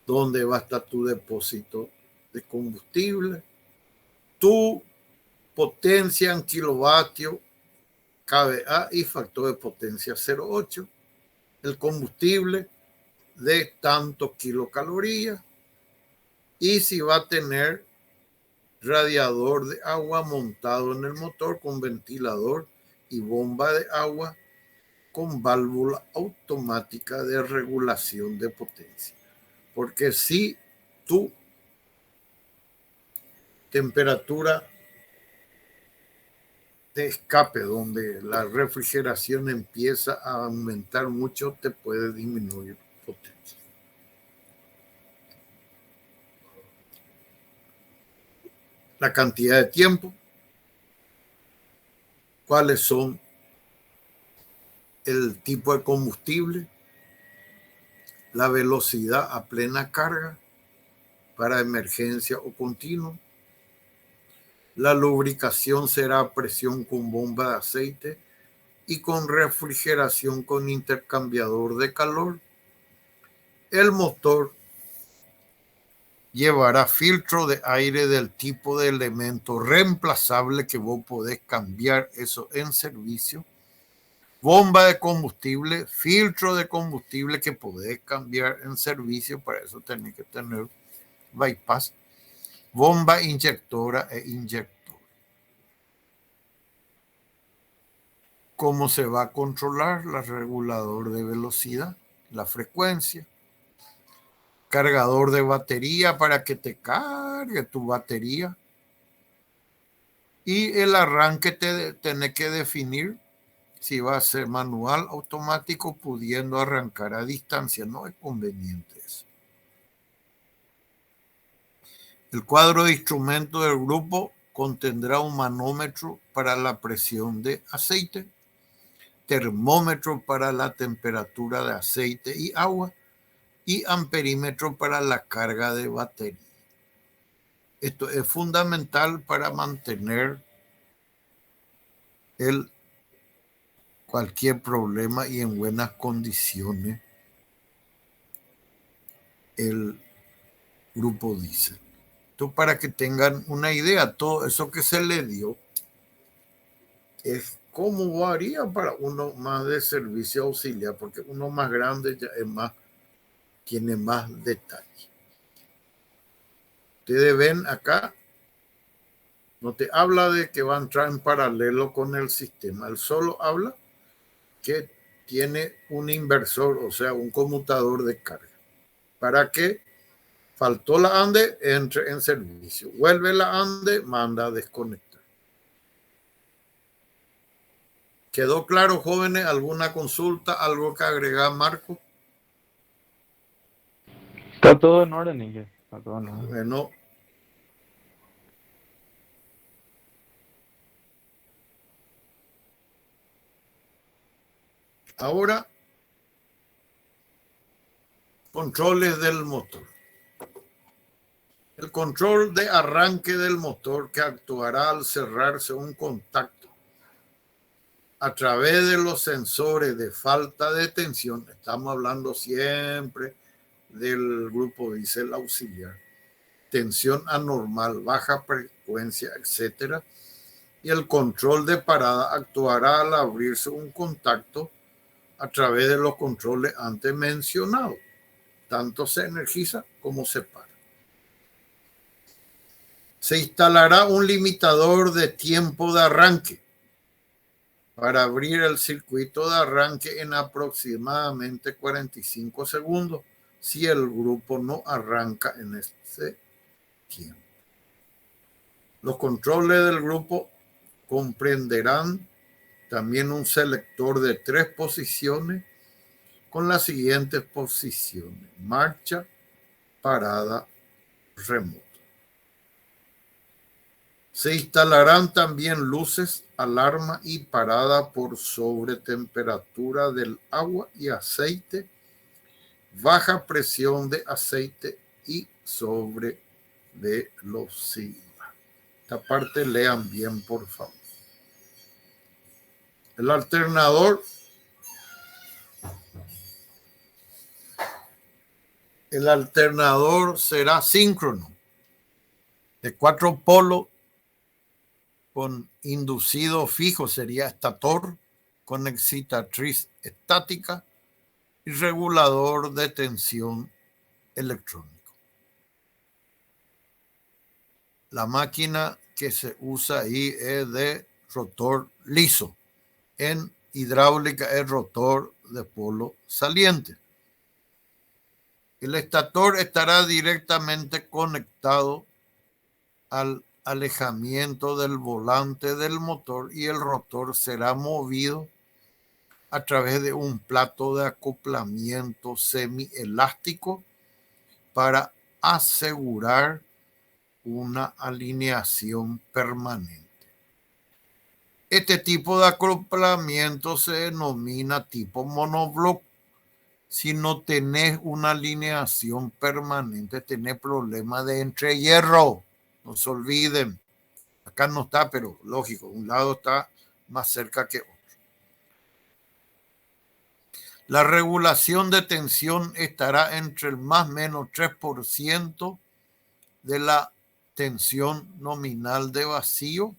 dónde va a estar tu depósito de combustible, tu potencia en kilovatio kVA y factor de potencia 0,8, el combustible de tantos kilocalorías y si va a tener radiador de agua montado en el motor con ventilador y bomba de agua con válvula automática de regulación de potencia. Porque si tu temperatura de escape, donde la refrigeración empieza a aumentar mucho, te puede disminuir potencia. La cantidad de tiempo, cuáles son el tipo de combustible, la velocidad a plena carga para emergencia o continuo. La lubricación será a presión con bomba de aceite y con refrigeración con intercambiador de calor. El motor llevará filtro de aire del tipo de elemento reemplazable que vos podés cambiar eso en servicio. Bomba de combustible, filtro de combustible que podés cambiar en servicio, para eso tenés que tener bypass, bomba inyectora e inyector. ¿Cómo se va a controlar? El regulador de velocidad, la frecuencia, cargador de batería para que te cargue tu batería y el arranque tenés que definir si va a ser manual, automático, pudiendo arrancar a distancia. No es conveniente eso. El cuadro de instrumentos del grupo contendrá un manómetro para la presión de aceite, termómetro para la temperatura de aceite y agua y amperímetro para la carga de batería. Esto es fundamental para mantener cualquier problema y en buenas condiciones el grupo diésel. Entonces, para que tengan una idea, todo eso que se le dio es cómo varía para uno más de servicio auxiliar, porque uno más grande ya es más, tiene más detalle. Ustedes ven acá, no te habla de que va a entrar en paralelo con el sistema, él solo habla que tiene un inversor, o sea, un conmutador de carga, para que faltó la ANDE, entre en servicio, vuelve la ANDE, manda a desconectar. ¿Quedó claro, jóvenes? ¿Alguna consulta? ¿Algo que agregar, Marco? Está todo en orden, Miguel. Está todo en orden. Bueno. Ahora, controles del motor. El control de arranque del motor que actuará al cerrarse un contacto a través de los sensores de falta de tensión. Estamos hablando siempre del grupo diésel auxiliar. Tensión anormal, baja frecuencia, etc. Y el control de parada actuará al abrirse un contacto a través de los controles antes mencionados. Tanto se energiza como se para. Se instalará un limitador de tiempo de arranque para abrir el circuito de arranque en aproximadamente 45 segundos si el grupo no arranca en ese tiempo. Los controles del grupo comprenderán también un selector de 3 posiciones con las siguientes posiciones: marcha, parada, remoto. Se instalarán también luces, alarma y parada por sobretemperatura del agua y aceite, baja presión de aceite y sobre velocidad. Esta parte lean bien, por favor. El alternador El alternador será síncrono, de 4 polos, con inducido fijo, sería estator, con excitatriz estática y regulador de tensión electrónico. La máquina que se usa ahí es de rotor liso. En hidráulica es rotor de polo saliente. El estator estará directamente conectado al alejamiento del volante del motor y el rotor será movido a través de un plato de acoplamiento semielástico para asegurar una alineación permanente. Este tipo de acoplamiento se denomina tipo monobloc. Si no tenés una alineación permanente, tenés problemas de entrehierro. No se olviden. Acá no está, pero lógico, un lado está más cerca que otro. La regulación de tensión estará entre el más o menos 3% de la tensión nominal de vacío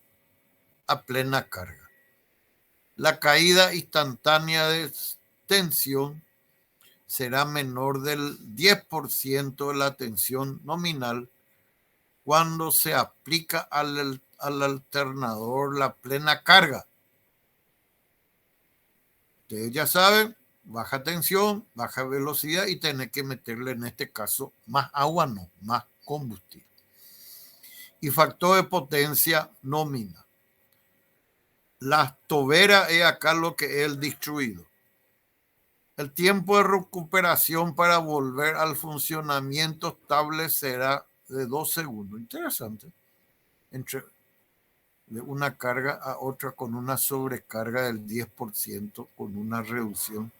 a plena carga. La caída instantánea de tensión será menor del 10% de la tensión nominal cuando se aplica al alternador la plena carga. Ustedes ya saben, baja tensión, baja velocidad y tener que meterle en este caso más agua, no, más combustible. Y factor de potencia nominal. Las toberas es acá lo que es el distribuido. El tiempo de recuperación para volver al funcionamiento estable será de 2 segundos. Interesante. Entre de una carga a otra con una sobrecarga del 10%, con una reducción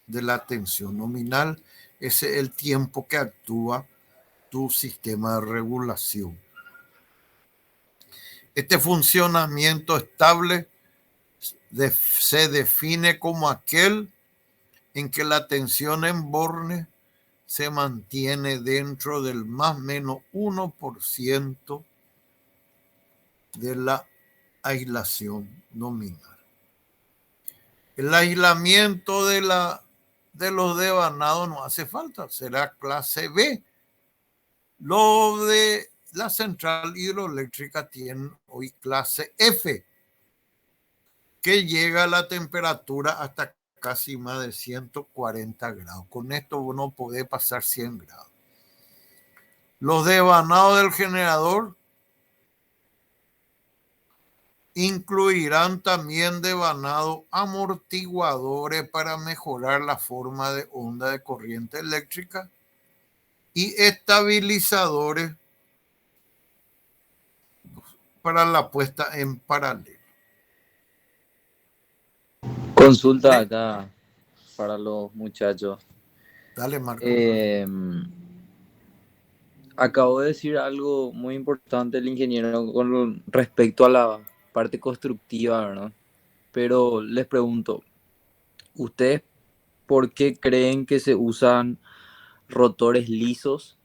de la tensión nominal. Ese es el tiempo que actúa tu sistema de regulación. Este funcionamiento estable se define como aquel en que la tensión en borne se mantiene dentro del más o menos 1% de la aislación nominal. El aislamiento de los devanados no hace falta, será clase B. Lo de la central hidroeléctrica tiene hoy clase F, que llega a la temperatura hasta casi más de 140 grados. Con esto uno puede pasar 100 grados. Los devanados del generador incluirán también devanados amortiguadores para mejorar la forma de onda de corriente eléctrica y estabilizadores para la puesta en paralelo. Consulta acá para los muchachos. Dale, Marco. Acabo de decir algo muy importante el ingeniero con respecto a la parte constructiva, ¿verdad? Pero les pregunto, ¿ustedes por qué creen que se usan rotores lisos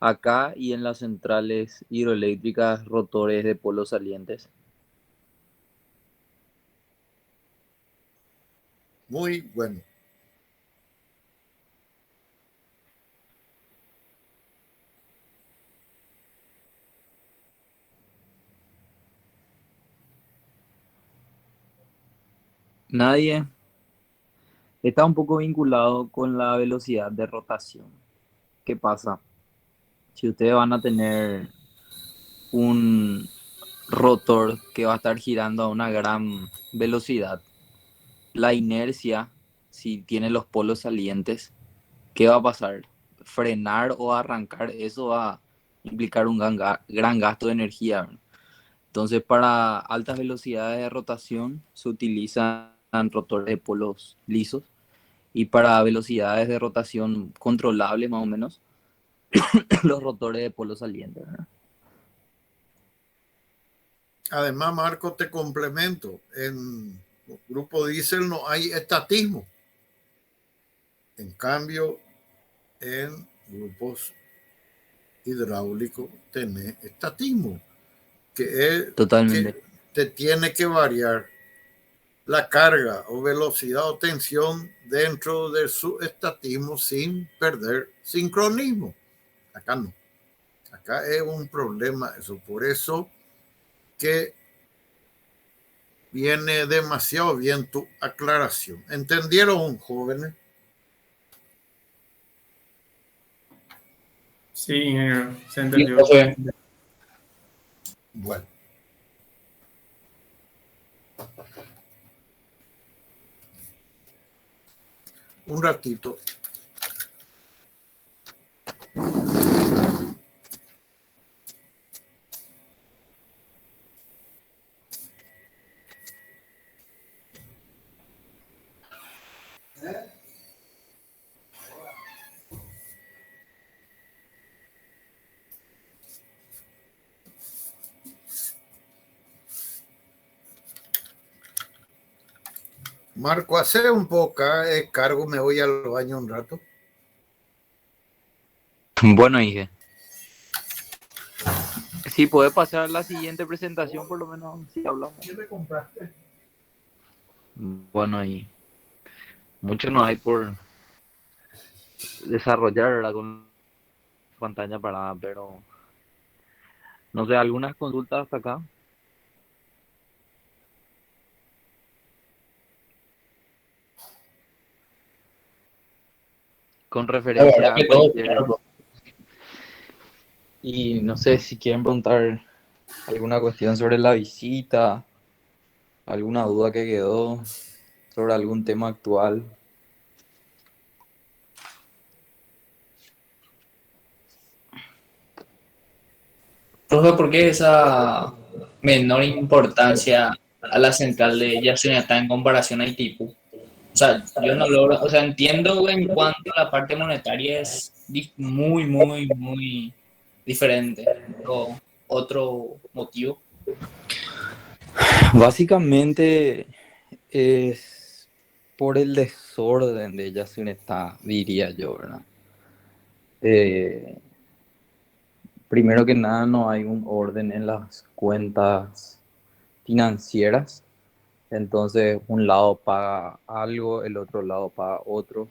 acá y en las centrales hidroeléctricas rotores de polos salientes? Muy bueno. Nadie. Está un poco vinculado con la velocidad de rotación. ¿Qué pasa? Si ustedes van a tener un rotor que va a estar girando a una gran velocidad, la inercia, si tiene los polos salientes, ¿qué va a pasar? Frenar o arrancar, eso va a implicar un gran gasto de energía. Entonces, para altas velocidades de rotación se utilizan rotores de polos lisos y para velocidades de rotación controlables más o menos, los rotores de polos salientes, ¿verdad? Además, Marco, te complemento. En el grupo diésel no hay estatismo. En cambio, en grupos hidráulicos, tenés estatismo, que es Totalmente. que te tiene que variar la carga o velocidad o tensión dentro de su estatismo sin perder sincronismo. Acá no. Acá es un problema eso. Por eso que viene demasiado bien tu aclaración. ¿Entendieron, jóvenes? Sí, ingeniero, se Sí, entendió. profe. Bueno. Un ratito. Marco, hace un poco cargo, me voy al baño un rato. Bueno, dije. Si puede pasar a la siguiente presentación, por lo menos, si hablamos. ¿Qué le compraste? Bueno, y mucho no hay por desarrollar, ¿verdad? Con pantalla parada, pero no sé, algunas consultas hasta acá. Con La referencia verdad a que todo cualquier. claro, profe. Y no sé si quieren preguntar alguna cuestión sobre la visita, alguna duda que quedó sobre algún tema actual. Profe, ¿por qué esa menor importancia a la central de Yacinatá en comparación a Itaipú? O sea, yo no logro, o sea, entiendo en cuanto a la parte monetaria es muy, muy, muy diferente. O otro motivo. Básicamente es por el desorden de Yacyretá, diría yo, ¿verdad? Eh, Primero que nada, no hay un orden en las cuentas financieras. Entonces, un lado paga algo, el otro lado paga otro.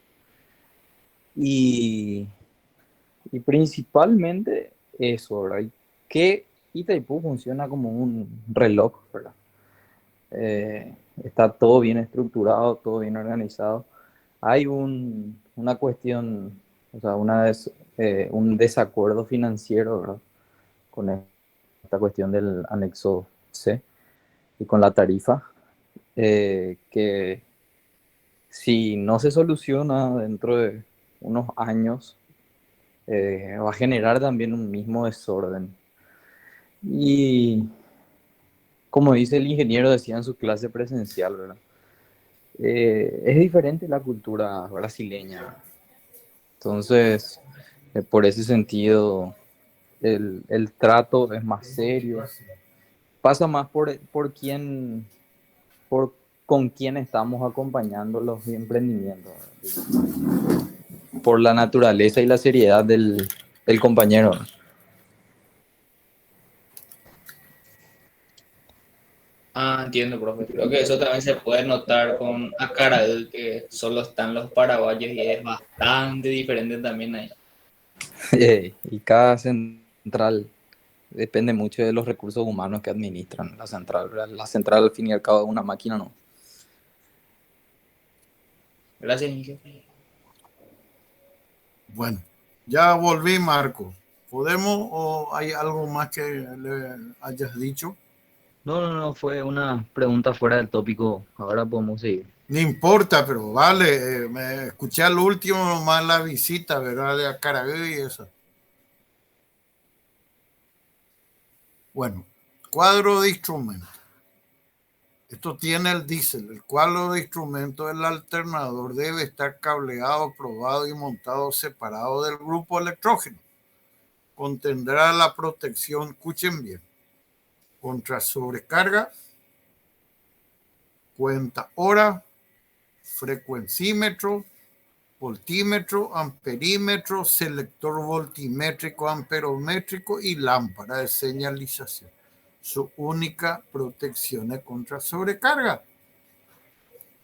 Y, y principalmente eso, ¿verdad? Que Itaipú funciona como un reloj, ¿verdad? Está todo bien estructurado, todo bien organizado. Hay una cuestión, o sea, un desacuerdo financiero, ¿verdad? Con esta cuestión del anexo C y con la tarifa, que si no se soluciona dentro de unos años, va a generar también un mismo desorden. Y como dice el ingeniero, decía en su clase presencial, ¿verdad? Es diferente la cultura brasileña. Entonces, por ese sentido, el trato es más serio. Pasa más por quién, por con quién estamos acompañando los emprendimientos, ¿verdad? Por la naturaleza y la seriedad del compañero. Ah, entiendo, profe. Creo que eso también se puede notar con Acaraú, que solo están los paraguayos y es bastante diferente también ahí. Y cada central depende mucho de los recursos humanos que administran la central, ¿verdad? La central, al fin y al cabo, es una máquina, ¿no? Gracias, Inge. Bueno, ya volví, Marco. ¿Podemos o hay algo más que le hayas dicho? No, fue una pregunta fuera del tópico. Ahora podemos seguir. No importa, pero vale, me escuché al último más la visita, ¿verdad? De Acaraú y eso. Bueno, cuadro de instrumentos. Esto tiene el diésel. El cuadro de instrumentos del alternador debe estar cableado, probado y montado separado del grupo electrógeno. Contendrá la protección, escuchen bien, contra sobrecarga, cuenta hora, frecuencímetro, voltímetro, amperímetro, selector voltimétrico, amperométrico y lámpara de señalización. Su única protección es contra sobrecarga.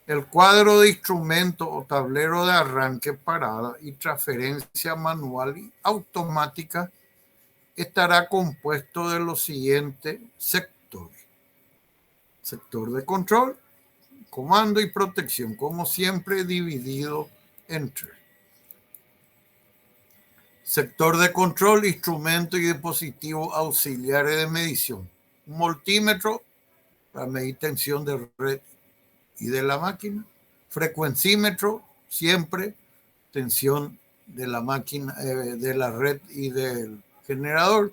El cuadro de instrumento o tablero de arranque, parada y transferencia manual y automática estará compuesto de los siguientes sectores. Sector de control, comando y protección, como siempre dividido en 3. Sector de control, instrumento y dispositivos auxiliares de medición. Un multímetro para medir tensión de red y de la máquina. Frecuencímetro, siempre tensión de la máquina, de la red y del generador.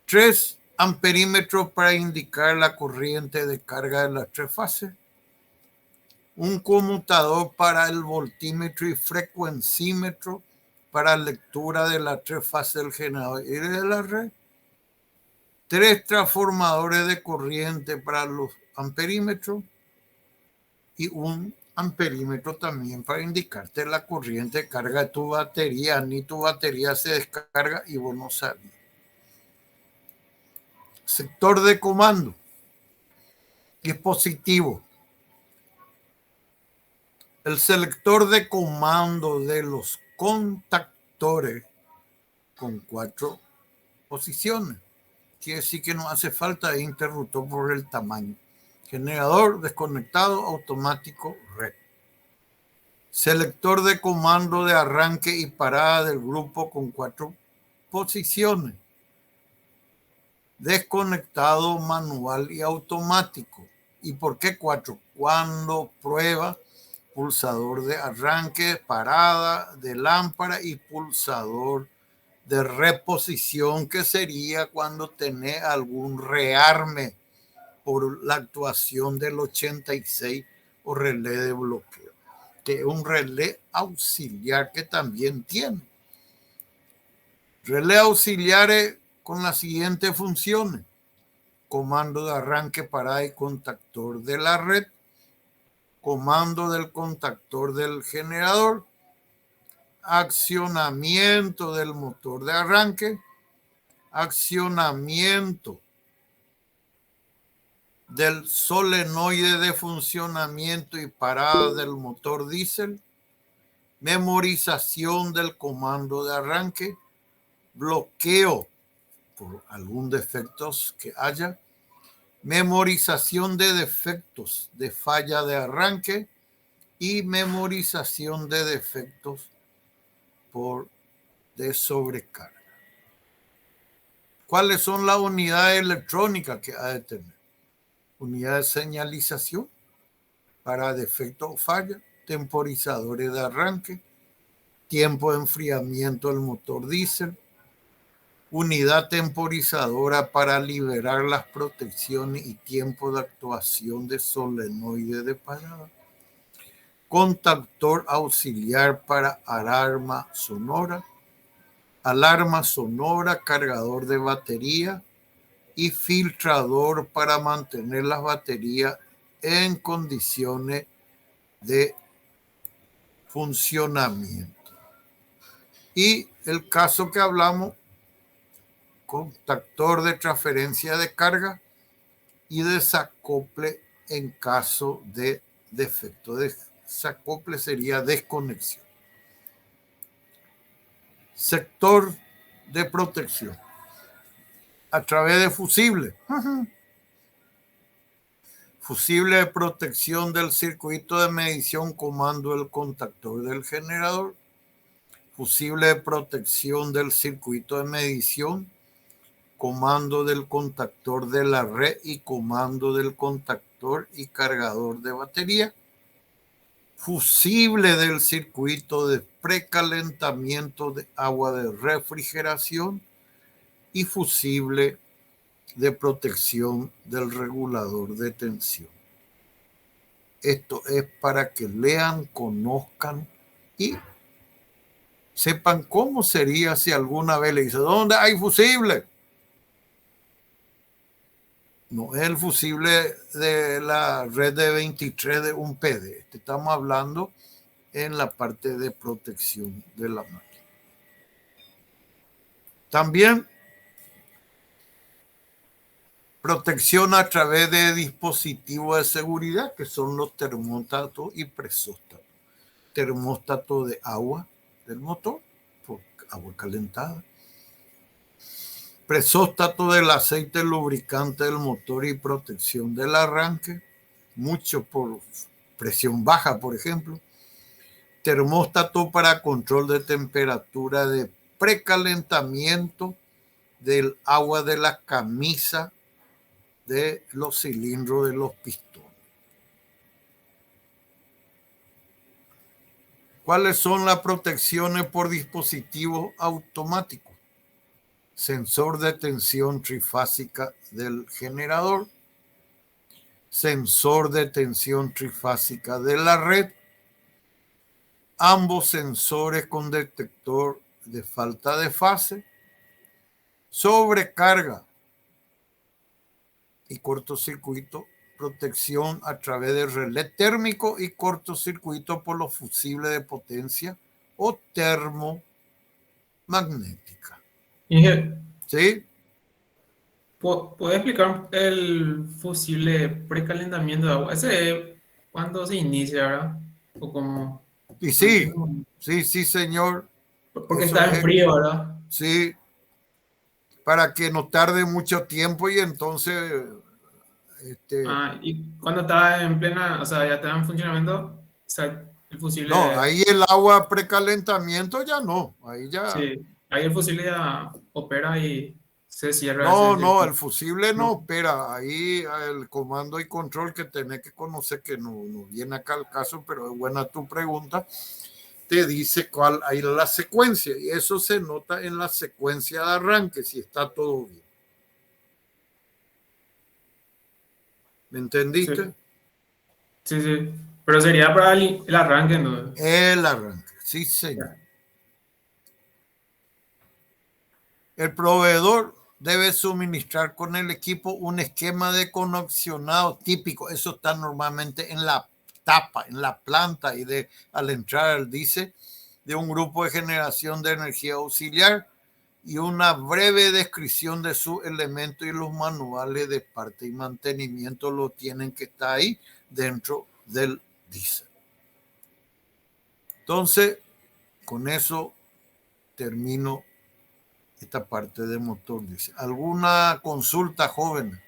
3 amperímetros para indicar la corriente de carga de las 3 fases. Un conmutador para el voltímetro y frecuencímetro para lectura de las 3 fases del generador y de la red. 3 transformadores de corriente para los amperímetros y un amperímetro también para indicarte la corriente de carga de tu batería. Ni tu batería se descarga y vos no sabías. Sector de comando. Dispositivo. El selector de comando de los contactores con 4 posiciones. Quiere decir que no hace falta interruptor por el tamaño. Generador, desconectado, automático, red. Selector de comando de arranque y parada del grupo con 4 posiciones. Desconectado, manual y automático. ¿Y por qué 4? Cuando prueba pulsador de arranque, parada, de lámpara y pulsador de reposición, que sería cuando tenés algún rearme por la actuación del 86 o relé de bloqueo, que es un relé auxiliar que también tiene. Relé auxiliares con las siguientes funciones: comando de arranque, parada y contactor de la red, comando del contactor del generador, accionamiento del motor de arranque, accionamiento del solenoide de funcionamiento y parada del motor diésel, memorización del comando de arranque, bloqueo por algún defecto que haya, memorización de defectos de falla de arranque y memorización de defectos de sobrecarga. ¿Cuáles son las unidades electrónicas que ha de tener? Unidad de señalización para defecto o falla, temporizadores de arranque, tiempo de enfriamiento del motor diésel, unidad temporizadora para liberar las protecciones y tiempo de actuación de solenoide de parada, contactor auxiliar para alarma sonora, cargador de batería y filtrador para mantener las baterías en condiciones de funcionamiento. Y el caso que hablamos, contactor de transferencia de carga y desacople en caso de defecto. Desacople sería desconexión. Sector de protección a través de fusible. Fusible de protección del circuito de medición, comando del contactor del generador. Fusible de protección del circuito de medición, comando del contactor de la red y comando del contactor y cargador de batería. Fusible del circuito de precalentamiento de agua de refrigeración y fusible de protección del regulador de tensión. Esto es para que lean, conozcan y sepan cómo sería si alguna vez le dice: ¿dónde hay fusible? No es el fusible de la red de 23 de un PD. Estamos hablando en la parte de protección de la máquina. También protección a través de dispositivos de seguridad, que son los termostatos y presóstatos. Termostato de agua del motor, por agua calentada. Presóstato del aceite lubricante del motor y protección del arranque, mucho por presión baja, por ejemplo. Termostato para control de temperatura de precalentamiento del agua de la camisa de los cilindros de los pistones. ¿Cuáles son las protecciones por dispositivos automáticos? Sensor de tensión trifásica del generador, sensor de tensión trifásica de la red, ambos sensores con detector de falta de fase, sobrecarga y cortocircuito, protección a través de relé térmico y cortocircuito por los fusibles de potencia o termomagnética. ¿Sí? ¿Puede explicar el fusible precalentamiento de agua? ¿Ese es cuando se inicia, verdad? ¿O cómo? Y sí, señor. Porque está en frío, ¿verdad? Sí, para que no tarde mucho tiempo y entonces... y cuando está en plena, o sea, ya está en funcionamiento, o sea, el fusible... No, ahí el agua precalentamiento ya no, ahí ya... Sí, ahí el fusible ya opera y se cierra. No, el fusible no opera, ahí el comando y control que tenés que conocer, que no viene acá al caso, pero es buena tu pregunta, te dice cuál hay la secuencia, y eso se nota en la secuencia de arranque, si está todo bien. ¿Me entendiste? Sí. Pero sería para el arranque, ¿no? El arranque, sí, señor. El proveedor debe suministrar con el equipo un esquema de conexionado típico. Eso está normalmente en la tapa, en la planta, y al entrar dice de un grupo de generación de energía auxiliar y una breve descripción de su elemento, y los manuales de parte y mantenimiento lo tienen que estar ahí dentro del diésel. Entonces, con eso termino esta parte de motor. Dice, ¿alguna consulta, joven?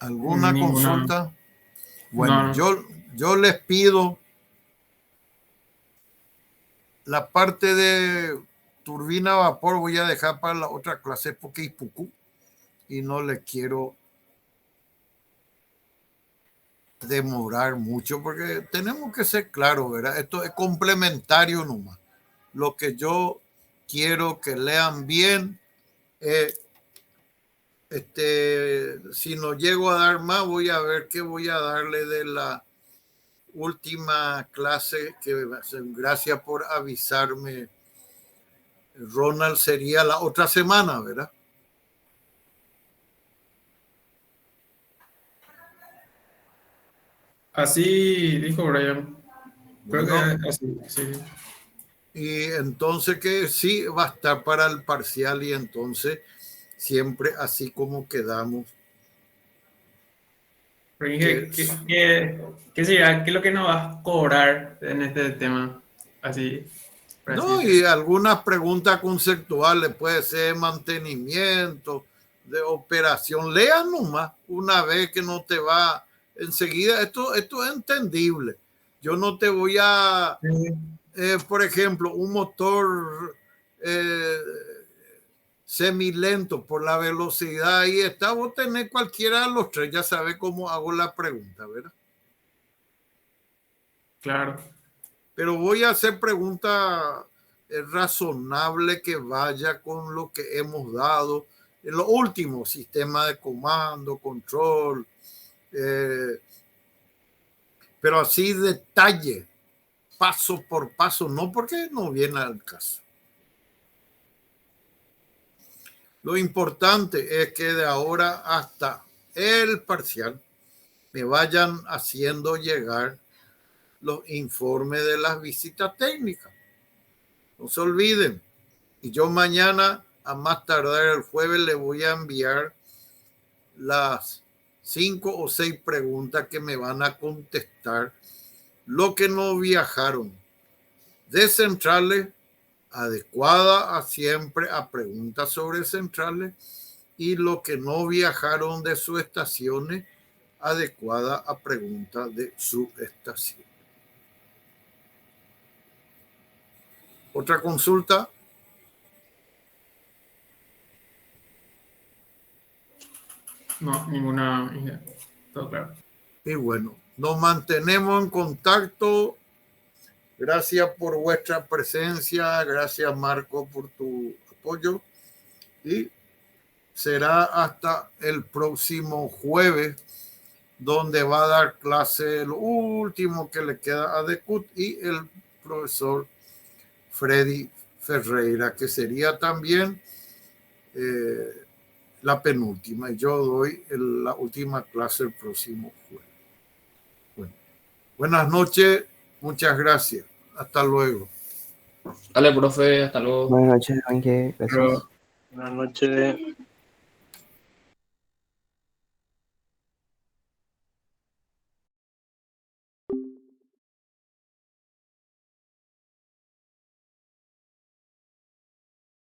¿Alguna consulta? Bueno, no. Yo les pido la parte de turbina a vapor, voy a dejar para la otra clase porque es poco y no le quiero demorar mucho porque tenemos que ser claros, ¿verdad? Esto es complementario nomás. Lo que yo quiero que lean bien, si no llego a dar más, voy a ver qué voy a darle de la última clase, que gracias por avisarme, Ronald, sería la otra semana, ¿verdad? Así dijo Brian. Creo que así, sí. Y entonces que sí va a estar para el parcial, y entonces siempre así como quedamos. ¿Qué sería? ¿Qué es lo que nos va a cobrar en este tema? Así. No, y algunas preguntas conceptuales, puede ser mantenimiento, de operación. Lean nomás una vez, que no te va enseguida. Esto es entendible. Yo no te voy a, por ejemplo, un motor semilento por la velocidad, ahí está, vos tenés cualquiera de los tres, ya sabes cómo hago la pregunta, ¿verdad? Claro. Pero voy a hacer preguntas razonables que vaya con lo que hemos dado en los últimos sistemas de comando, control, pero así detalle, paso por paso, no, porque no viene al caso. Lo importante es que de ahora hasta el parcial me vayan haciendo llegar los informes de las visitas técnicas. No se olviden. Y yo mañana, a más tardar el jueves, le voy a enviar las 5 o 6 preguntas que me van a contestar. Lo que no viajaron de centrales, adecuada a siempre a preguntas sobre centrales, y lo que no viajaron de sus estaciones, adecuada a preguntas de su estación. ¿Otra consulta? No, ninguna. Todo claro. Y bueno, nos mantenemos en contacto. Gracias por vuestra presencia. Gracias, Marco, por tu apoyo. Y será hasta el próximo jueves, donde va a dar clase el último que le queda a Decut y el profesor Freddy Ferreira, que sería también la penúltima. Y yo doy la última clase el próximo jueves. Bueno, buenas noches. Muchas gracias. Hasta luego. Dale, profe, hasta luego. Buenas noches, Ángel. Gracias. Buenas noches.